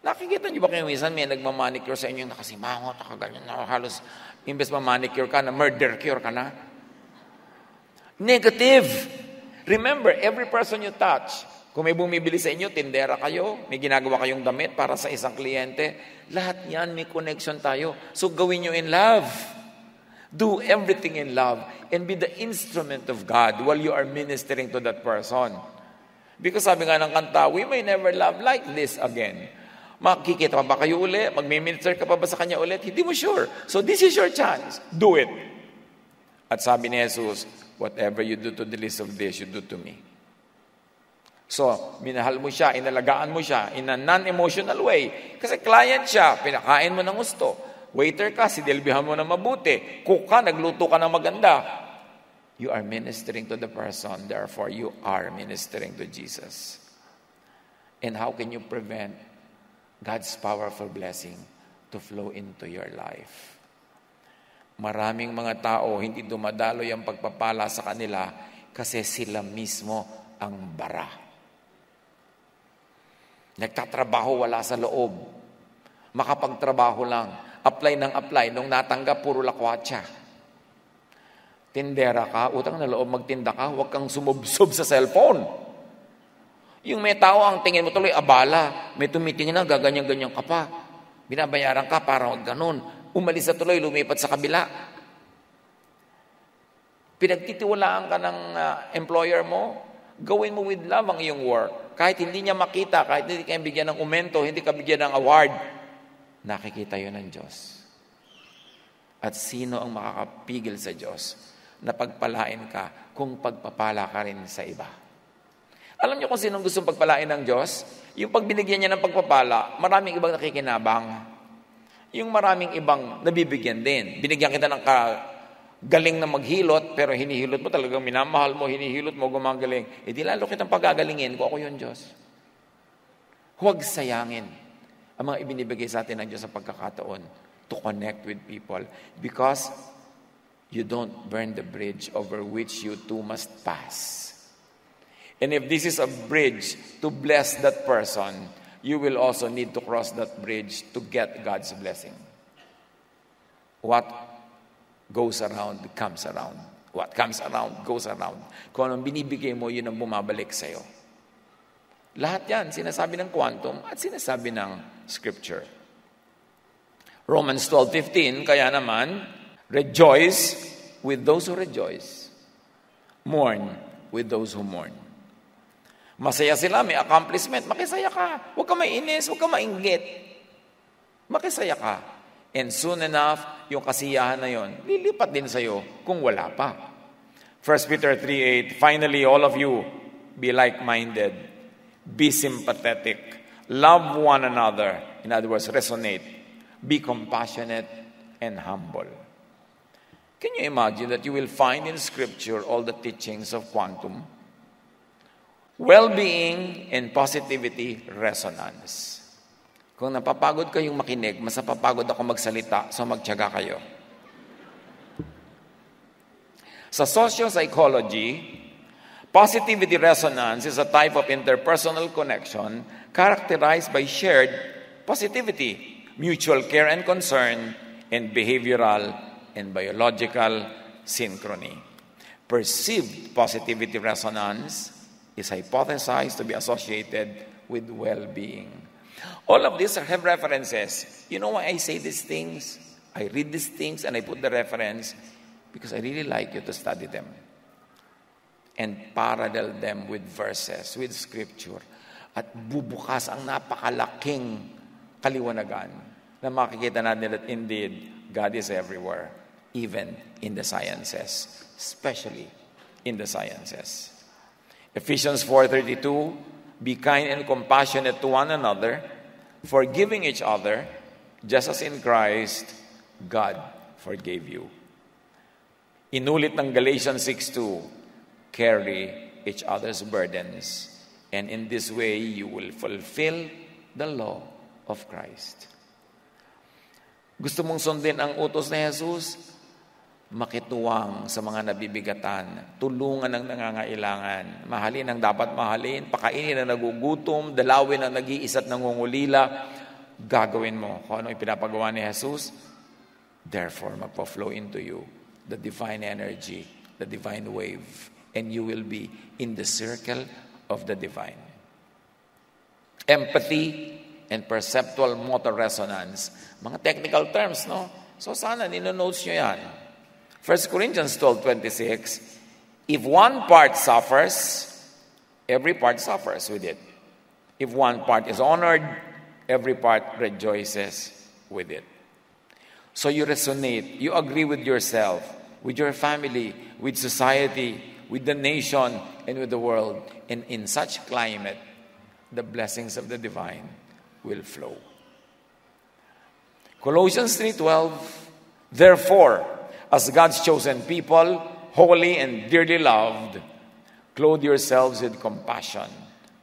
Nakikita niyo ba kayo minsan may nagmamanicure sa inyo nakasimangot, nakaganyan, halos imbes mamanicure ka, na murder cure ka na? Negative! Remember, every person you touch, kung may bumibili sa inyo, tindera kayo, may ginagawa kayong damit para sa isang kliyente, lahat yan may connection tayo. So gawin nyo in love. Do everything in love and be the instrument of God while you are ministering to that person. Because sabi nga ng kanta, we may never love like this again. Makikita pa ba kayo uli? Magme-minister ka pa ba sa kanya ulit? Hindi mo sure. So this is your chance. Do it. At sabi ni Jesus, whatever you do to the least of this, you do to me. So, minahal mo siya, inalagaan mo siya in a non-emotional way. Kasi client siya, pinakain mo ng gusto. Waiter ka, sidilbihan mo ng mabuti. Cook ka, nagluto ka ng maganda. You are ministering to the person, therefore you are ministering to Jesus. And how can you prevent God's powerful blessing to flow into your life? Maraming mga tao, hindi dumadaloy ang pagpapala sa kanila kasi sila mismo ang bara. Nagtatrabaho wala sa loob. Makapagtrabaho lang. Apply ng apply. Nung natanggap, puro lakwatsa. Tindera ka, utang na loob magtinda ka, huwag kang sumubsob sa cellphone. Yung may tao, ang tingin mo tuloy, abala. May tumitingin na, gaganyan-ganyan ka pa. Binabayaran ka para huwag ganun. Umalis na tuloy, lumipat sa kabila. Pinagtitiwalaan ka ng employer mo, gawin mo with love ang iyong work. Kahit hindi niya makita, kahit hindi ka bigyan ng umento, hindi ka bigyan ng award, nakikita yun ng Diyos. At sino ang makakapigil sa Diyos na pagpalain ka kung pagpapala ka rin sa iba? Alam niyo kung sinong gustong pagpalain ng Diyos? Yung pag binigyan niya ng pagpapala, maraming ibang nakikinabang. Yung maraming ibang nabibigyan din. Binigyan kita ng galing na maghilot, pero hinihilot mo talagang minamahal mo, hinihilot mo, gumagaling. E di lalo kitang pagagalingin kung ako yung Diyos. Huwag sayangin ang mga ibinibigay sa atin ng Diyos sa pagkakataon to connect with people because you don't burn the bridge over which you too must pass. And if this is a bridge to bless that person, you will also need to cross that bridge to get God's blessing. What goes around, comes around. What comes around, goes around. Kung anong binibigay mo, yun ang bumabalik sa'yo. Lahat yan, sinasabi ng quantum at sinasabi ng scripture. Romans 12:15, kaya naman, rejoice with those who rejoice. Mourn with those who mourn. Masaya sila, may accomplishment. Makisaya ka. Huwag ka mainis, huwag ka mainggit. Makisaya ka. And soon enough, yung kasiyahan na yon, lilipat din sa'yo kung wala pa. 1 Peter 3:8, finally, all of you, be like-minded, be sympathetic, love one another. In other words, resonate. Be compassionate and humble. Can you imagine that you will find in Scripture all the teachings of quantum? Well-being and positivity resonance. Kung napapagod kayong makinig, mas napapagod ako magsalita, so magtiyaga kayo. Sa social psychology, positivity resonance is a type of interpersonal connection characterized by shared positivity, mutual care and concern, and behavioral and biological synchrony. Perceived positivity resonance is hypothesized to be associated with well-being. All of these have references. You know why I say these things? I read these things and I put the reference because I really like you to study them and parallel them with verses, with scripture. At bubukas ang napakalaking kaliwanagan na makikita natin that indeed God is everywhere, even in the sciences, especially in the sciences. Ephesians 4:32, be kind and compassionate to one another, forgiving each other, just as in Christ, God forgave you. Inulit ng Galatians 6:2, carry each other's burdens, and in this way you will fulfill the law of Christ. Gusto mong sundin ang utos ni Jesus? Makituwang sa mga nabibigatan, tulungan ang nangangailangan, mahalin ang dapat mahalin, pakainin ang nagugutom, dalawin ang nag-iisa at nangungulila, gagawin mo kung ano ipinapagawa ni Jesus. Therefore, magpa-flow into you the divine energy, the divine wave, and you will be in the circle of the divine. Empathy and perceptual motor resonance. Mga technical terms, no? So sana nino-notes nyo yan. 1 Corinthians 12:26, if one part suffers, every part suffers with it. If one part is honored, every part rejoices with it. So you resonate, you agree with yourself, with your family, with society, with the nation, and with the world. And in such climate, the blessings of the divine will flow. Colossians 3:12, therefore, as God's chosen people, holy and dearly loved, clothe yourselves with compassion,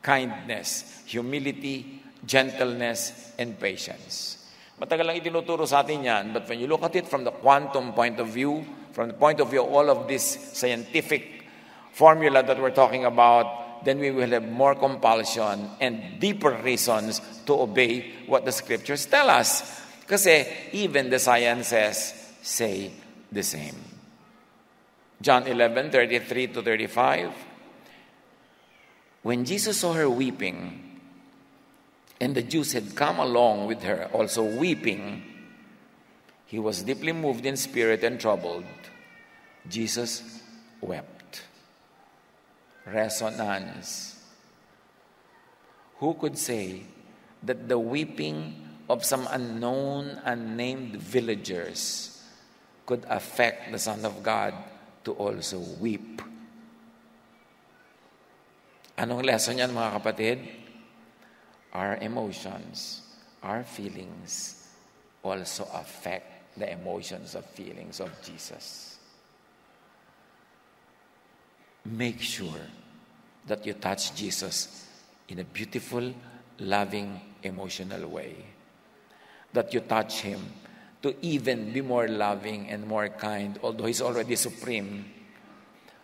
kindness, humility, gentleness, and patience. Matagal lang itinuturo sa atin yan, but when you look at it from the quantum point of view, from the point of view of all of this scientific formula that we're talking about, then we will have more compulsion and deeper reasons to obey what the scriptures tell us. Kasi even the sciences say the same. John 11:33-35. When Jesus saw her weeping, and the Jews had come along with her also weeping, he was deeply moved in spirit and troubled. Jesus wept. Resonance. Who could say that the weeping of some unknown, unnamed villagers could affect the Son of God to also weep? Anong lesson yan, mga kapatid? Our emotions, our feelings also affect the emotions of feelings of Jesus. Make sure that you touch Jesus in a beautiful, loving, emotional way. That you touch Him to even be more loving and more kind, although He's already supreme.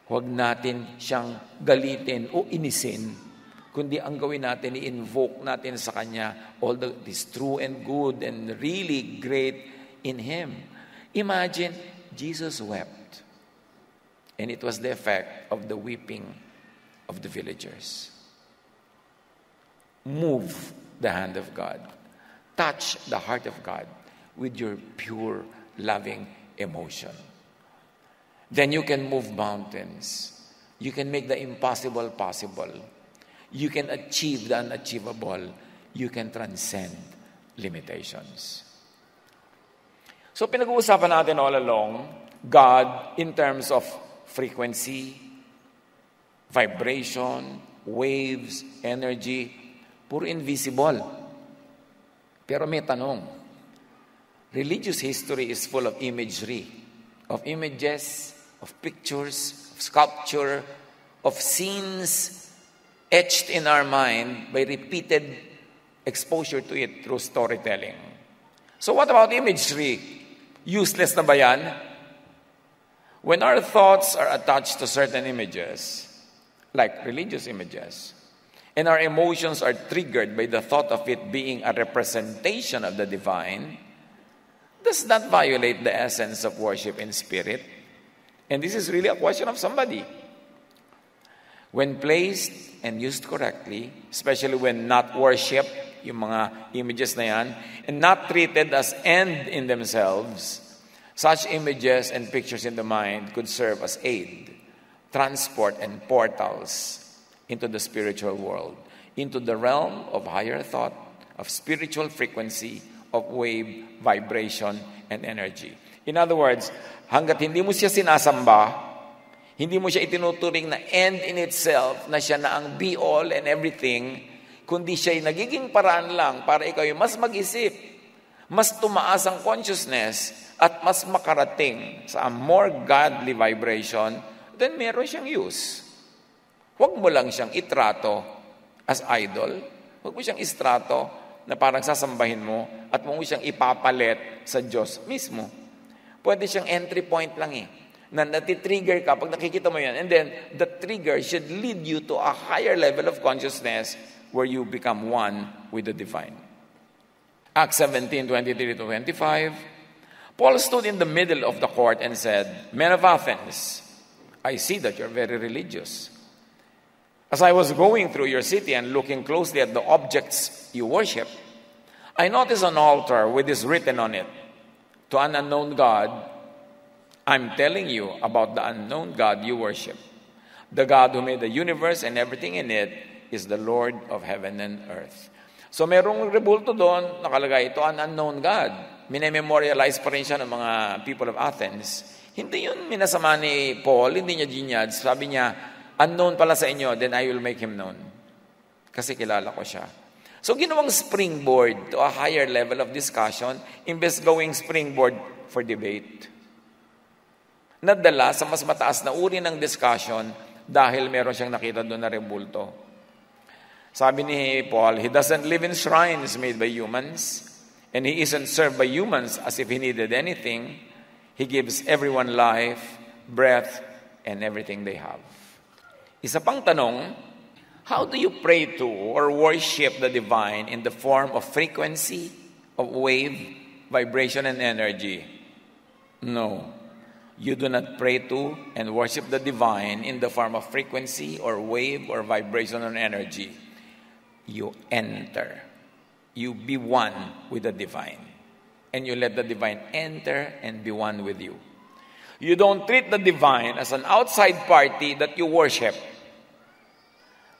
Huwag natin siyang galitin o inisin, kundi ang gawin natin, i-invoke natin sa Kanya all that is true and good and really great in Him. Imagine, Jesus wept. And it was the effect of the weeping of the villagers. Move the hand of God. Touch the heart of God with your pure, loving emotion. Then you can move mountains. You can make the impossible possible. You can achieve the unachievable. You can transcend limitations. So pinag-uusapan natin all along, God in terms of frequency, vibration, waves, energy, puro invisible. Pero may tanong. Religious history is full of imagery, of images, of pictures, of sculpture, of scenes etched in our mind by repeated exposure to it through storytelling. So what about imagery? Useless na ba yan? When our thoughts are attached to certain images, like religious images, and our emotions are triggered by the thought of it being a representation of the divine, does that violate the essence of worship in spirit? And this is really a question of somebody. When placed and used correctly, especially when not worship, yung mga images na yan, and not treated as end in themselves, such images and pictures in the mind could serve as aid, transport, and portals into the spiritual world, into the realm of higher thought, of spiritual frequency, of wave, vibration, and energy. In other words, hanggat hindi mo siya sinasamba, hindi mo siya itinuturing na end in itself, na siya na ang be-all and everything, kundi siya'y nagiging paraan lang para ikaw yung mas mag-isip, mas tumaas ang consciousness, at mas makarating sa a more godly vibration, then meron siyang use. Huwag mo lang siyang itrato as idol. Huwag mo siyang istrato na parang sasambahin mo at huwag mo siyang ipapalit sa Diyos mismo. Pwede siyang entry point lang na natitrigger ka pag nakikita mo yan. And then, the trigger should lead you to a higher level of consciousness where you become one with the divine. Acts 17:23-25, Paul stood in the middle of the court and said, "Men of Athens, I see that you're very religious. As I was going through your city and looking closely at the objects you worship, I noticed an altar with this written on it, 'To an unknown God.' I'm telling you about the unknown God you worship. The God who made the universe and everything in it is the Lord of heaven and earth." So merong rebulto doon, nakalagay, "To an unknown God." Minememorialize pa rin siya ng mga people of Athens. Hindi yun minasama ni Paul, hindi niya ginyad. Sabi niya, unknown pala sa inyo, then I will make him known. Kasi kilala ko siya. So ginawang springboard to a higher level of discussion, imbes going springboard for debate. Nadala sa mas mataas na uri ng discussion dahil meron siyang nakita doon na rebulto. Sabi ni Paul, he doesn't live in shrines made by humans, and he isn't served by humans as if he needed anything. He gives everyone life, breath, and everything they have. Isa pang tanong, how do you pray to or worship the divine in the form of frequency, of wave, vibration, and energy? No. You do not pray to and worship the divine in the form of frequency or wave or vibration or energy. You enter. You be one with the divine. And you let the divine enter and be one with you. You don't treat the divine as an outside party that you worship,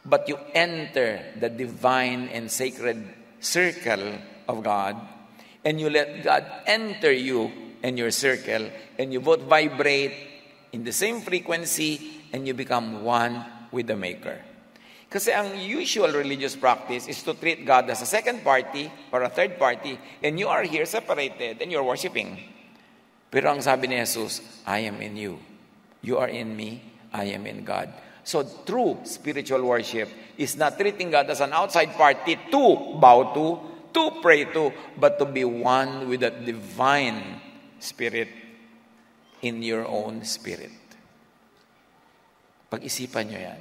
but you enter the divine and sacred circle of God, and you let God enter you and your circle, and you both vibrate in the same frequency, and you become one with the Maker. Kasi ang usual religious practice is to treat God as a second party or a third party, and you are here separated, and you're worshiping. Pero ang sabi ni Jesus, I am in you. You are in me, I am in God. So true spiritual worship is not treating God as an outside party to bow to pray to, but to be one with that divine Spirit in your own spirit. Pag-isipan nyo yan.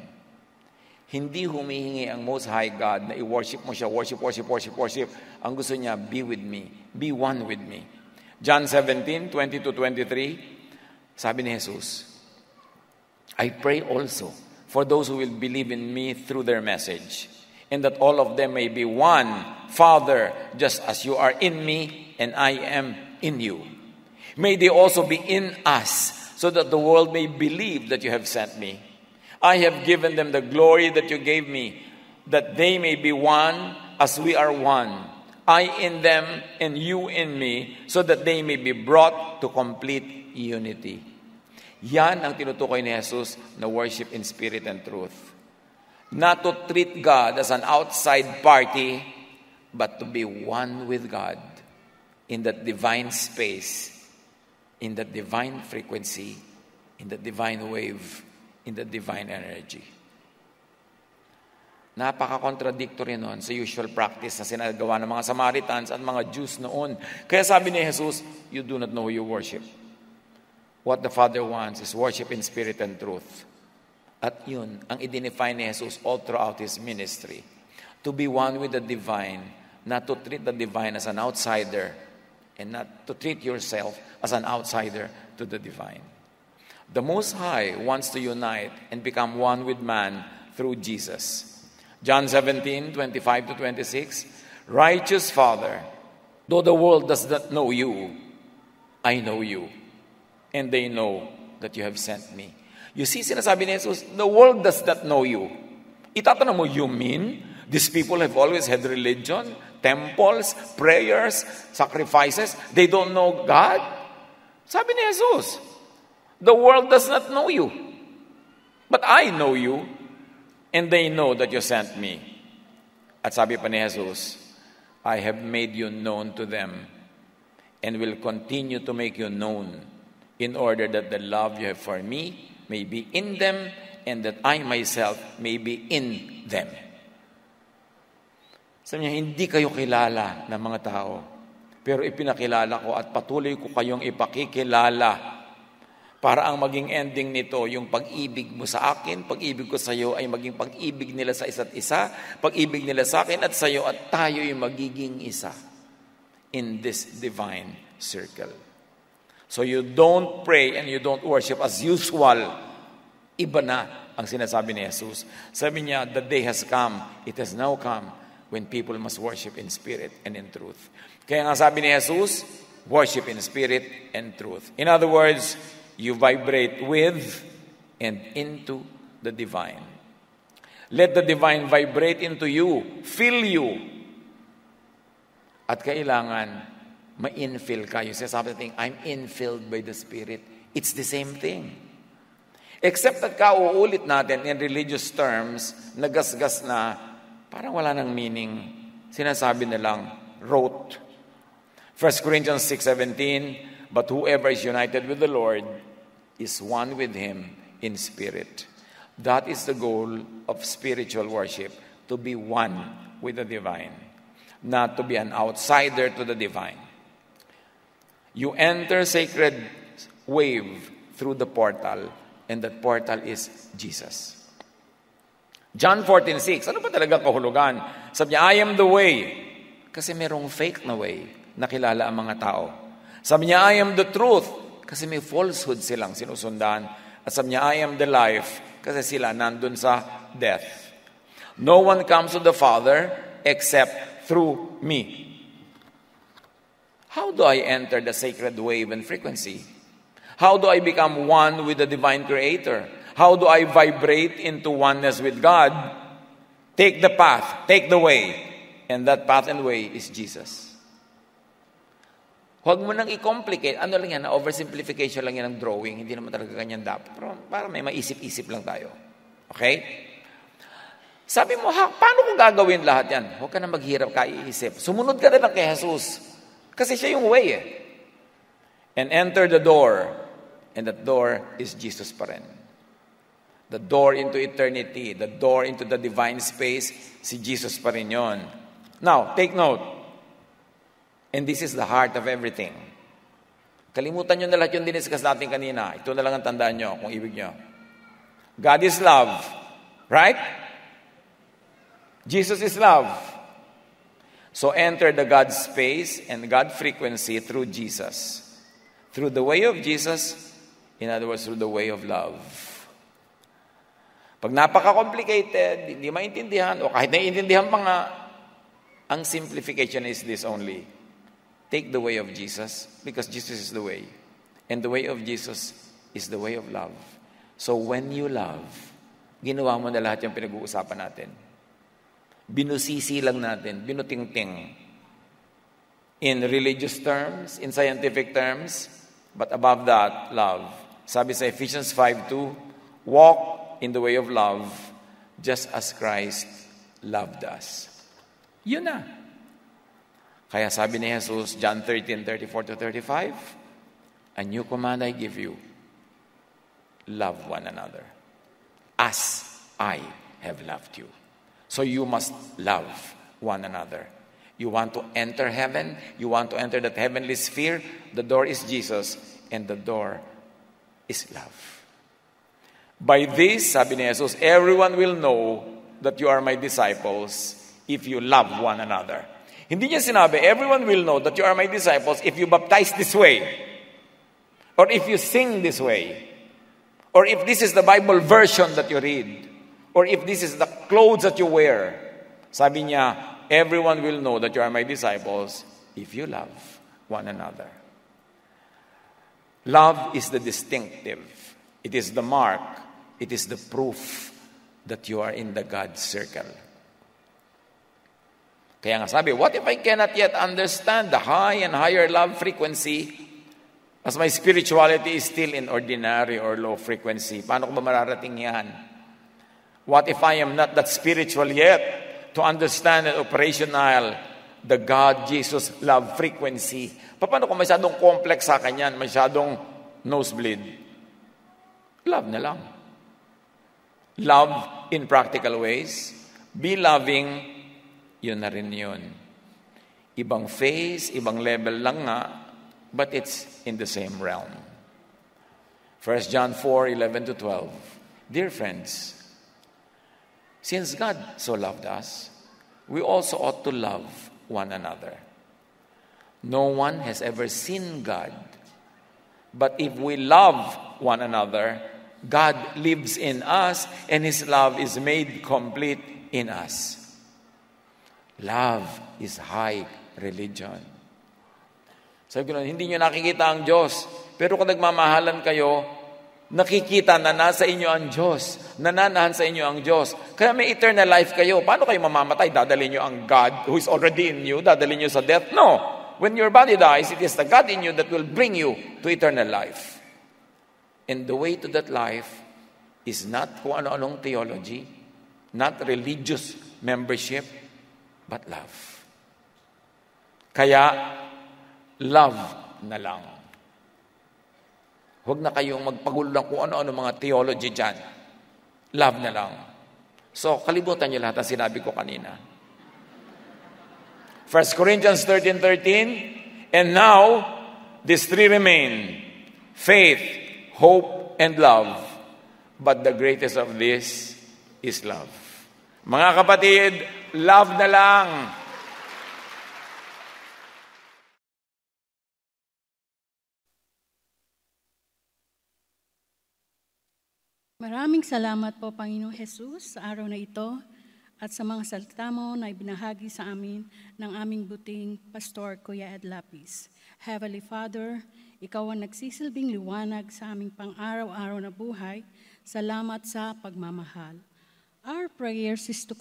Hindi humihingi ang Most High God na i-worship mo siya, worship. Ang gusto niya, be with me, be one with me. John 17:20-23, sabi ni Jesus, I pray also for those who will believe in me through their message, and that all of them may be one, Father, just as you are in me and I am in you. May they also be in us, so that the world may believe that you have sent me. I have given them the glory that you gave me, that they may be one as we are one. I in them and you in me, so that they may be brought to complete unity. Yan ang tinutukoy ni Jesus na worship in spirit and truth. Not to treat God as an outside party, but to be one with God in that divine space, in that divine frequency, in that divine wave, in that divine energy. Napaka-contradictory noon sa usual practice na sinagawa ng mga Samaritans at mga Jews noon. Kaya sabi ni Jesus, you do not know who you worship. What the Father wants is worship in spirit and truth. At yun, ang i-define ni Jesus all throughout His ministry. To be one with the divine, not to treat the divine as an outsider, and not to treat yourself as an outsider to the divine. The Most High wants to unite and become one with man through Jesus. John 17:25-26, Righteous Father, though the world does not know you, I know you, and they know that you have sent me. You see, sinasabi ni Jesus, the world does not know you. Itatanong mo, you mean these people have always had religion, temples, prayers, sacrifices? They don't know God? Sabi ni Jesus, the world does not know you, but I know you, and they know that you sent me. At sabi pa ni Jesus, I have made you known to them, and will continue to make you known, in order that the love you have for me may be in them, and that I myself may be in them. Sabi niya, hindi kayo kilala ng mga tao, pero ipinakilala ko at patuloy ko kayong ipakikilala, para ang maging ending nito, yung pag-ibig mo sa akin, pag-ibig ko sa iyo ay maging pag-ibig nila sa isa't isa, pag-ibig nila sa akin at sa iyo, at tayo'y magiging isa in this divine circle. So you don't pray and you don't worship as usual. Iba na ang sinasabi ni Jesus. Sabi niya, the day has come, it has now come, when people must worship in spirit and in truth. Kaya nga sabi ni Jesus, worship in spirit and truth. In other words, you vibrate with and into the divine. Let the divine vibrate into you, fill you. At kailangan ma-infill ka. You say something, I'm infilled by the Spirit. It's the same thing. Except that kauulit natin in religious terms, nagasgas na, parang wala nang meaning. Sinasabi na lang, rote. 1 Corinthians 6:17, but whoever is united with the Lord is one with Him in spirit. That is the goal of spiritual worship, to be one with the divine, not to be an outsider to the divine. You enter sacred wave through the portal, and that portal is Jesus. John 14:6, ano ba talaga kahulugan? Sabi niya, I am the way. Kasi merong fake na way na kilala ang mga tao. Sabi niya, I am the truth. Kasi may falsehood silang sinusundan. At sabi niya, I am the life. Kasi sila nandun sa death. No one comes to the Father except through me. How do I enter the sacred wave and frequency? How do I become one with the divine Creator? How do I vibrate into oneness with God? Take the path, take the way. And that path and way is Jesus. Huwag mo nang i-complicate. Ano lang yan, oversimplification lang yan ng drawing. Hindi naman talaga ganyan dapat. Pero para may maisip-isip lang tayo. Okay? Sabi mo, paano ko gagawin lahat yan? Huwag ka na maghirap ka iisip. Sumunod ka na lang kay Jesus. Kasi siya yung way eh. And enter the door. And that door is Jesus pa rin. The door into eternity. The door into the divine space. Si Jesus pa rin yun. Now, take note. And this is the heart of everything. Kalimutan nyo na lahat yung diniscuss natin kanina. Ito na lang ang tandaan nyo kung ibig nyo. God is love. Right? Jesus is love. So enter the God space and God frequency through Jesus. Through the way of Jesus, in other words, through the way of love. Pag napaka-complicated, hindi maintindihan, o kahit naiintindihan pa nga, ang simplification is this only. Take the way of Jesus, because Jesus is the way. And the way of Jesus is the way of love. So when you love, ginawa mo na lahat yung pinag-uusapan natin. Binusisi lang natin, binutingting. In religious terms, in scientific terms, but above that, love. Sabi sa Ephesians 5:2, walk in the way of love, just as Christ loved us. Yun na. Kaya sabi ni Jesus, John 13:34-35, a new command I give you, love one another, as I have loved you. So you must love one another. You want to enter heaven, you want to enter that heavenly sphere, the door is Jesus, and the door is love. By this, sabi ni Jesus, everyone will know that you are my disciples if you love one another. Hindi niya sinabi, everyone will know that you are my disciples if you baptize this way, or if you sing this way, or if this is the Bible version that you read, or if this is the clothes that you wear. Sabi niya, everyone will know that you are my disciples if you love one another. Love is the distinctive. It is the mark. It is the proof that you are in the God circle. Kaya nga sabi, what if I cannot yet understand the high and higher love frequency as my spirituality is still in ordinary or low frequency? Paano ko ba mararating yan? What if I am not that spiritual yet to understand and operational the God, Jesus, love frequency? Paano kung masyadong complex sa akin yan, masyadong nosebleed? Love na lang. Love in practical ways. Be loving, yun na rin yun. Ibang phase, ibang level lang nga, but it's in the same realm. 1 John 4:11-12. Dear friends, since God so loved us, we also ought to love one another. No one has ever seen God, but if we love one another, God lives in us and His love is made complete in us. Love is high religion. Sabi ko, hindi nyo nakikita ang Diyos. Pero kung nagmamahalan kayo, nakikita na nasa inyo ang Diyos. Nananahan sa inyo ang Diyos. Kaya may eternal life kayo. Paano kayo mamamatay? Dadalhin nyo ang God who is already in you? Dadalhin nyo sa death? No. When your body dies, it is the God in you that will bring you to eternal life. And the way to that life is not kung ano-anong theology, not religious membership, but love. Kaya, love na lang. Huwag na kayong magpagulo ng kung ano-ano mga theology dyan. Love na lang. So, kalimutan niyo lahat ang sinabi ko kanina. 1 Corinthians 13:13, and now, these three remain, faith, hope, and love. But the greatest of this is love. Mga kapatid, love na lang. Maraming salamat po, Panginoong Jesus, sa araw na ito at sa mga salita mo na ibinahagi sa amin ng aming buting Pastor Kuya Ed Lapis. Heavenly Father, ikaw ang nagsisilbing liwanag sa aming pang-araw-araw na buhay. Salamat sa pagmamahal. Our prayers is to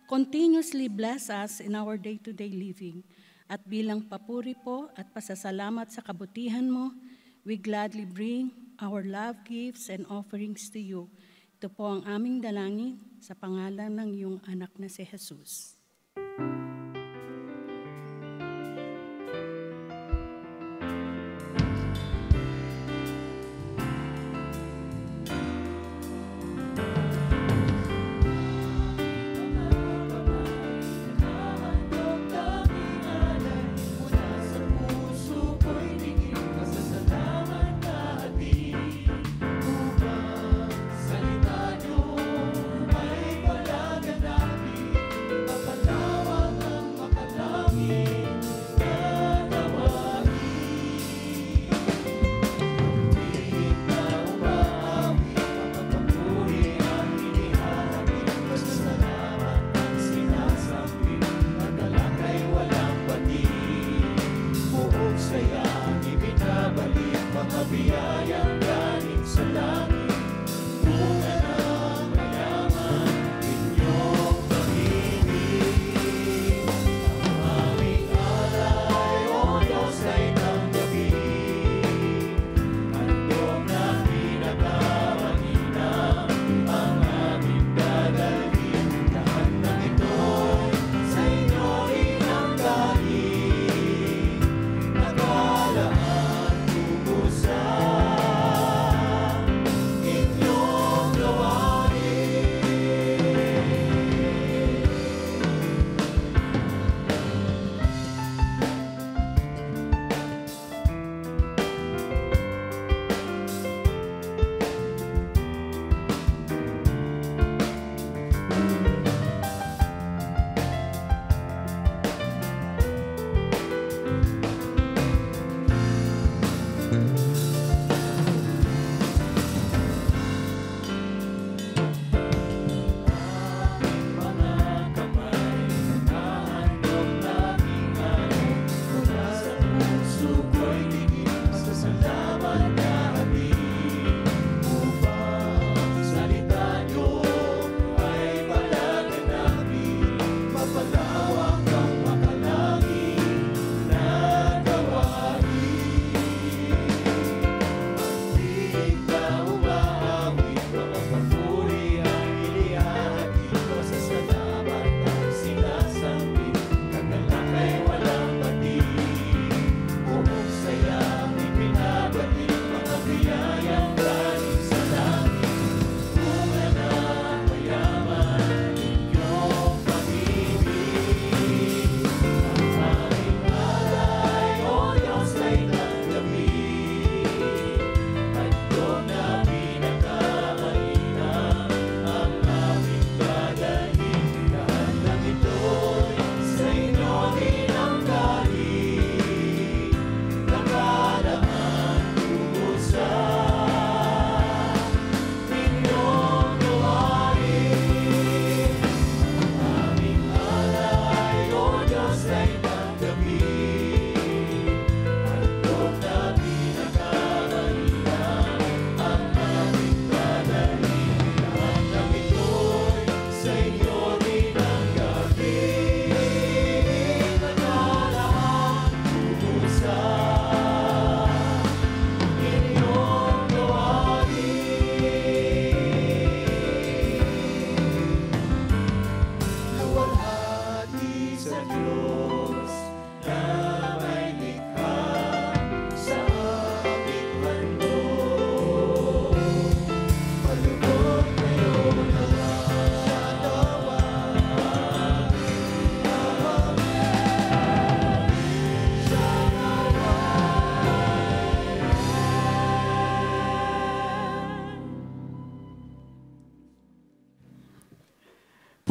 continuously bless us in our day-to-day living. At bilang papuri po at pasasalamat sa kabutihan mo, we gladly bring our love gifts and offerings to you. Ito po ang aming dalangin sa pangalan ng iyong anak na si Jesus.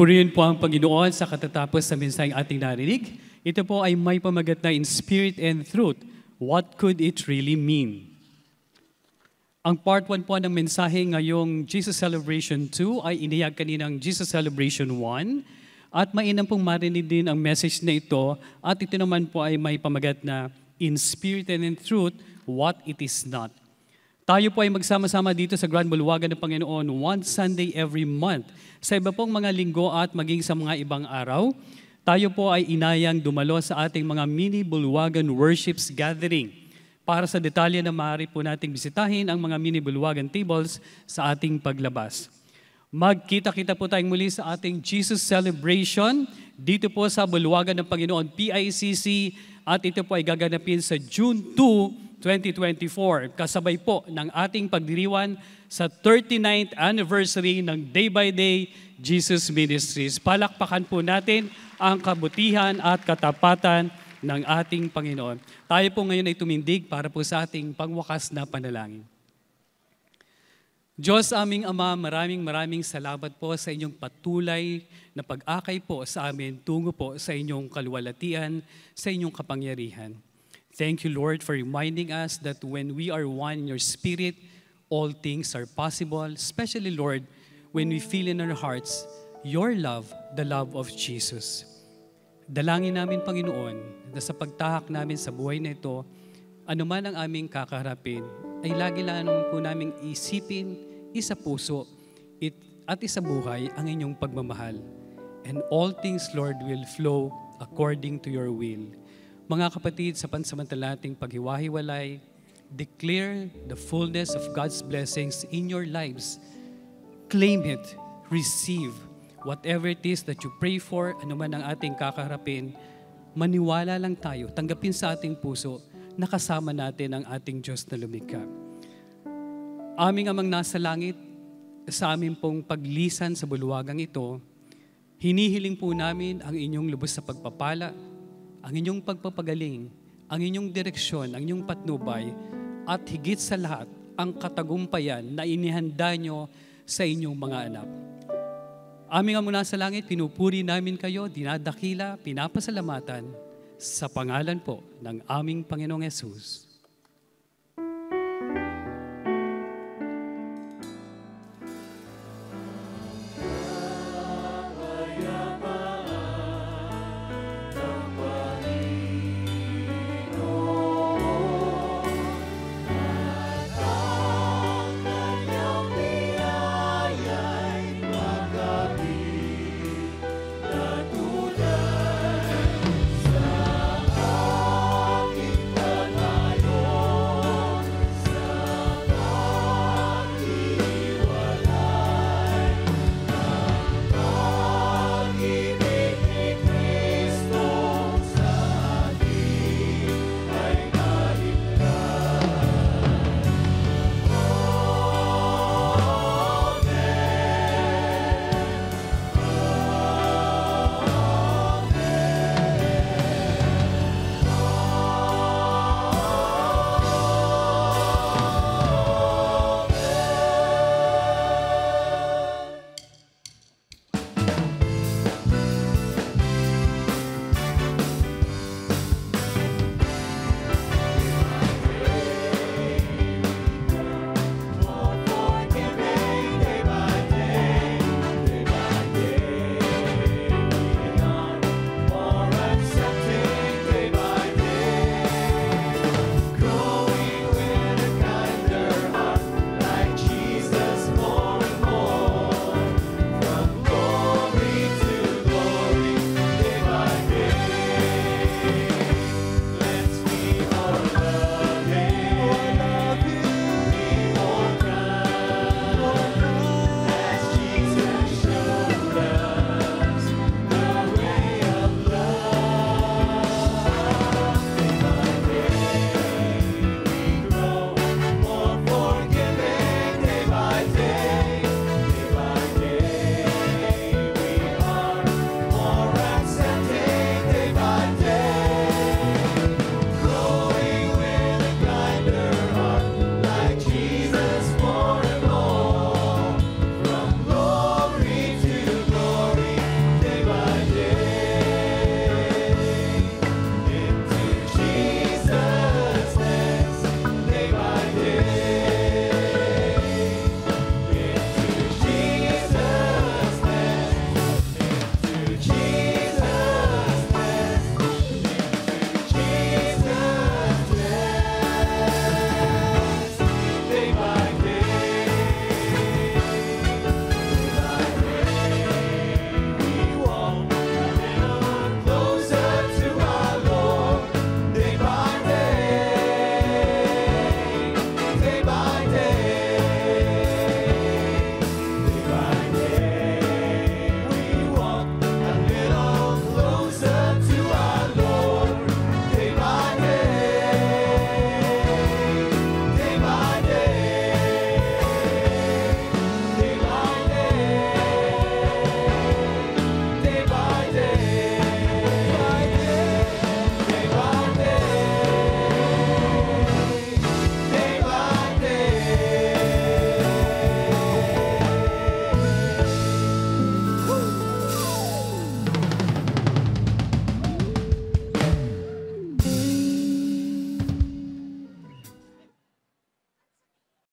Purihin po ang Panginoon sa katatapos sa mensaheng ating narinig. Ito po ay may pamagat na in spirit and truth. What could it really mean? Ang part 1 po ng mensahe ngayong Jesus Celebration 2 ay inihag kaninang Jesus Celebration 1. At mainam pong marinig din ang message na ito. At ito naman po ay may pamagat na in spirit and in truth, what it is not. Tayo po ay magsama-sama dito sa Grand Bulwagan ng Panginoon one Sunday every month. Sa iba pong mga linggo at maging sa mga ibang araw, tayo po ay inayang dumalo sa ating mga mini Bulwagan Worships Gathering. Para sa detalye na maaari po nating bisitahin ang mga mini Bulwagan tables sa ating paglabas. Magkita-kita po tayong muli sa ating Jesus Celebration dito po sa Bulwagan ng Panginoon PICC at ito po ay gaganapin sa June 2, 2024. Kasabay po ng ating pagdiriwan sa 39th anniversary ng Day by Day Jesus Ministries. Palakpakan po natin ang kabutihan at katapatan ng ating Panginoon. Tayo po ngayon ay tumindig para po sa ating pangwakas na panalangin. Diyos aming Ama, maraming salamat po sa inyong patuloy na pag-akay po sa amin tungo po sa inyong kaluwalhatian, sa inyong kapangyarihan. Thank you, Lord, for reminding us that when we are one in your Spirit, all things are possible, especially, Lord, when we feel in our hearts your love, the love of Jesus. Dalangin namin, Panginoon, na sa pagtahak namin sa buhay na ito, anuman ang aming kakaharapin, ay lagi lang po namin isipin, isa puso, at isa buhay ang inyong pagmamahal. And all things, Lord, will flow according to your will. Mga kapatid, sa pansamantala nating paghiwa-hiwalay, declare the fullness of God's blessings in your lives. Claim it, receive whatever it is that you pray for, anuman ang ating kakaharapin, maniwala lang tayo, tanggapin sa ating puso, nakasama natin ang ating Diyos na lumikha. Aming Amang nasa langit, sa aming pong paglisan sa bulwagang ito, hinihiling po namin ang inyong lubos na pagpapala, ang inyong pagpapagaling, ang inyong direksyon, ang inyong patnubay, at higit sa lahat, ang katagumpayan na inihanda nyo sa inyong mga anak. Aming Ama nasa langit, pinupuri namin kayo, dinadakila, pinapasalamatan sa pangalan po ng aming Panginoong Yesus.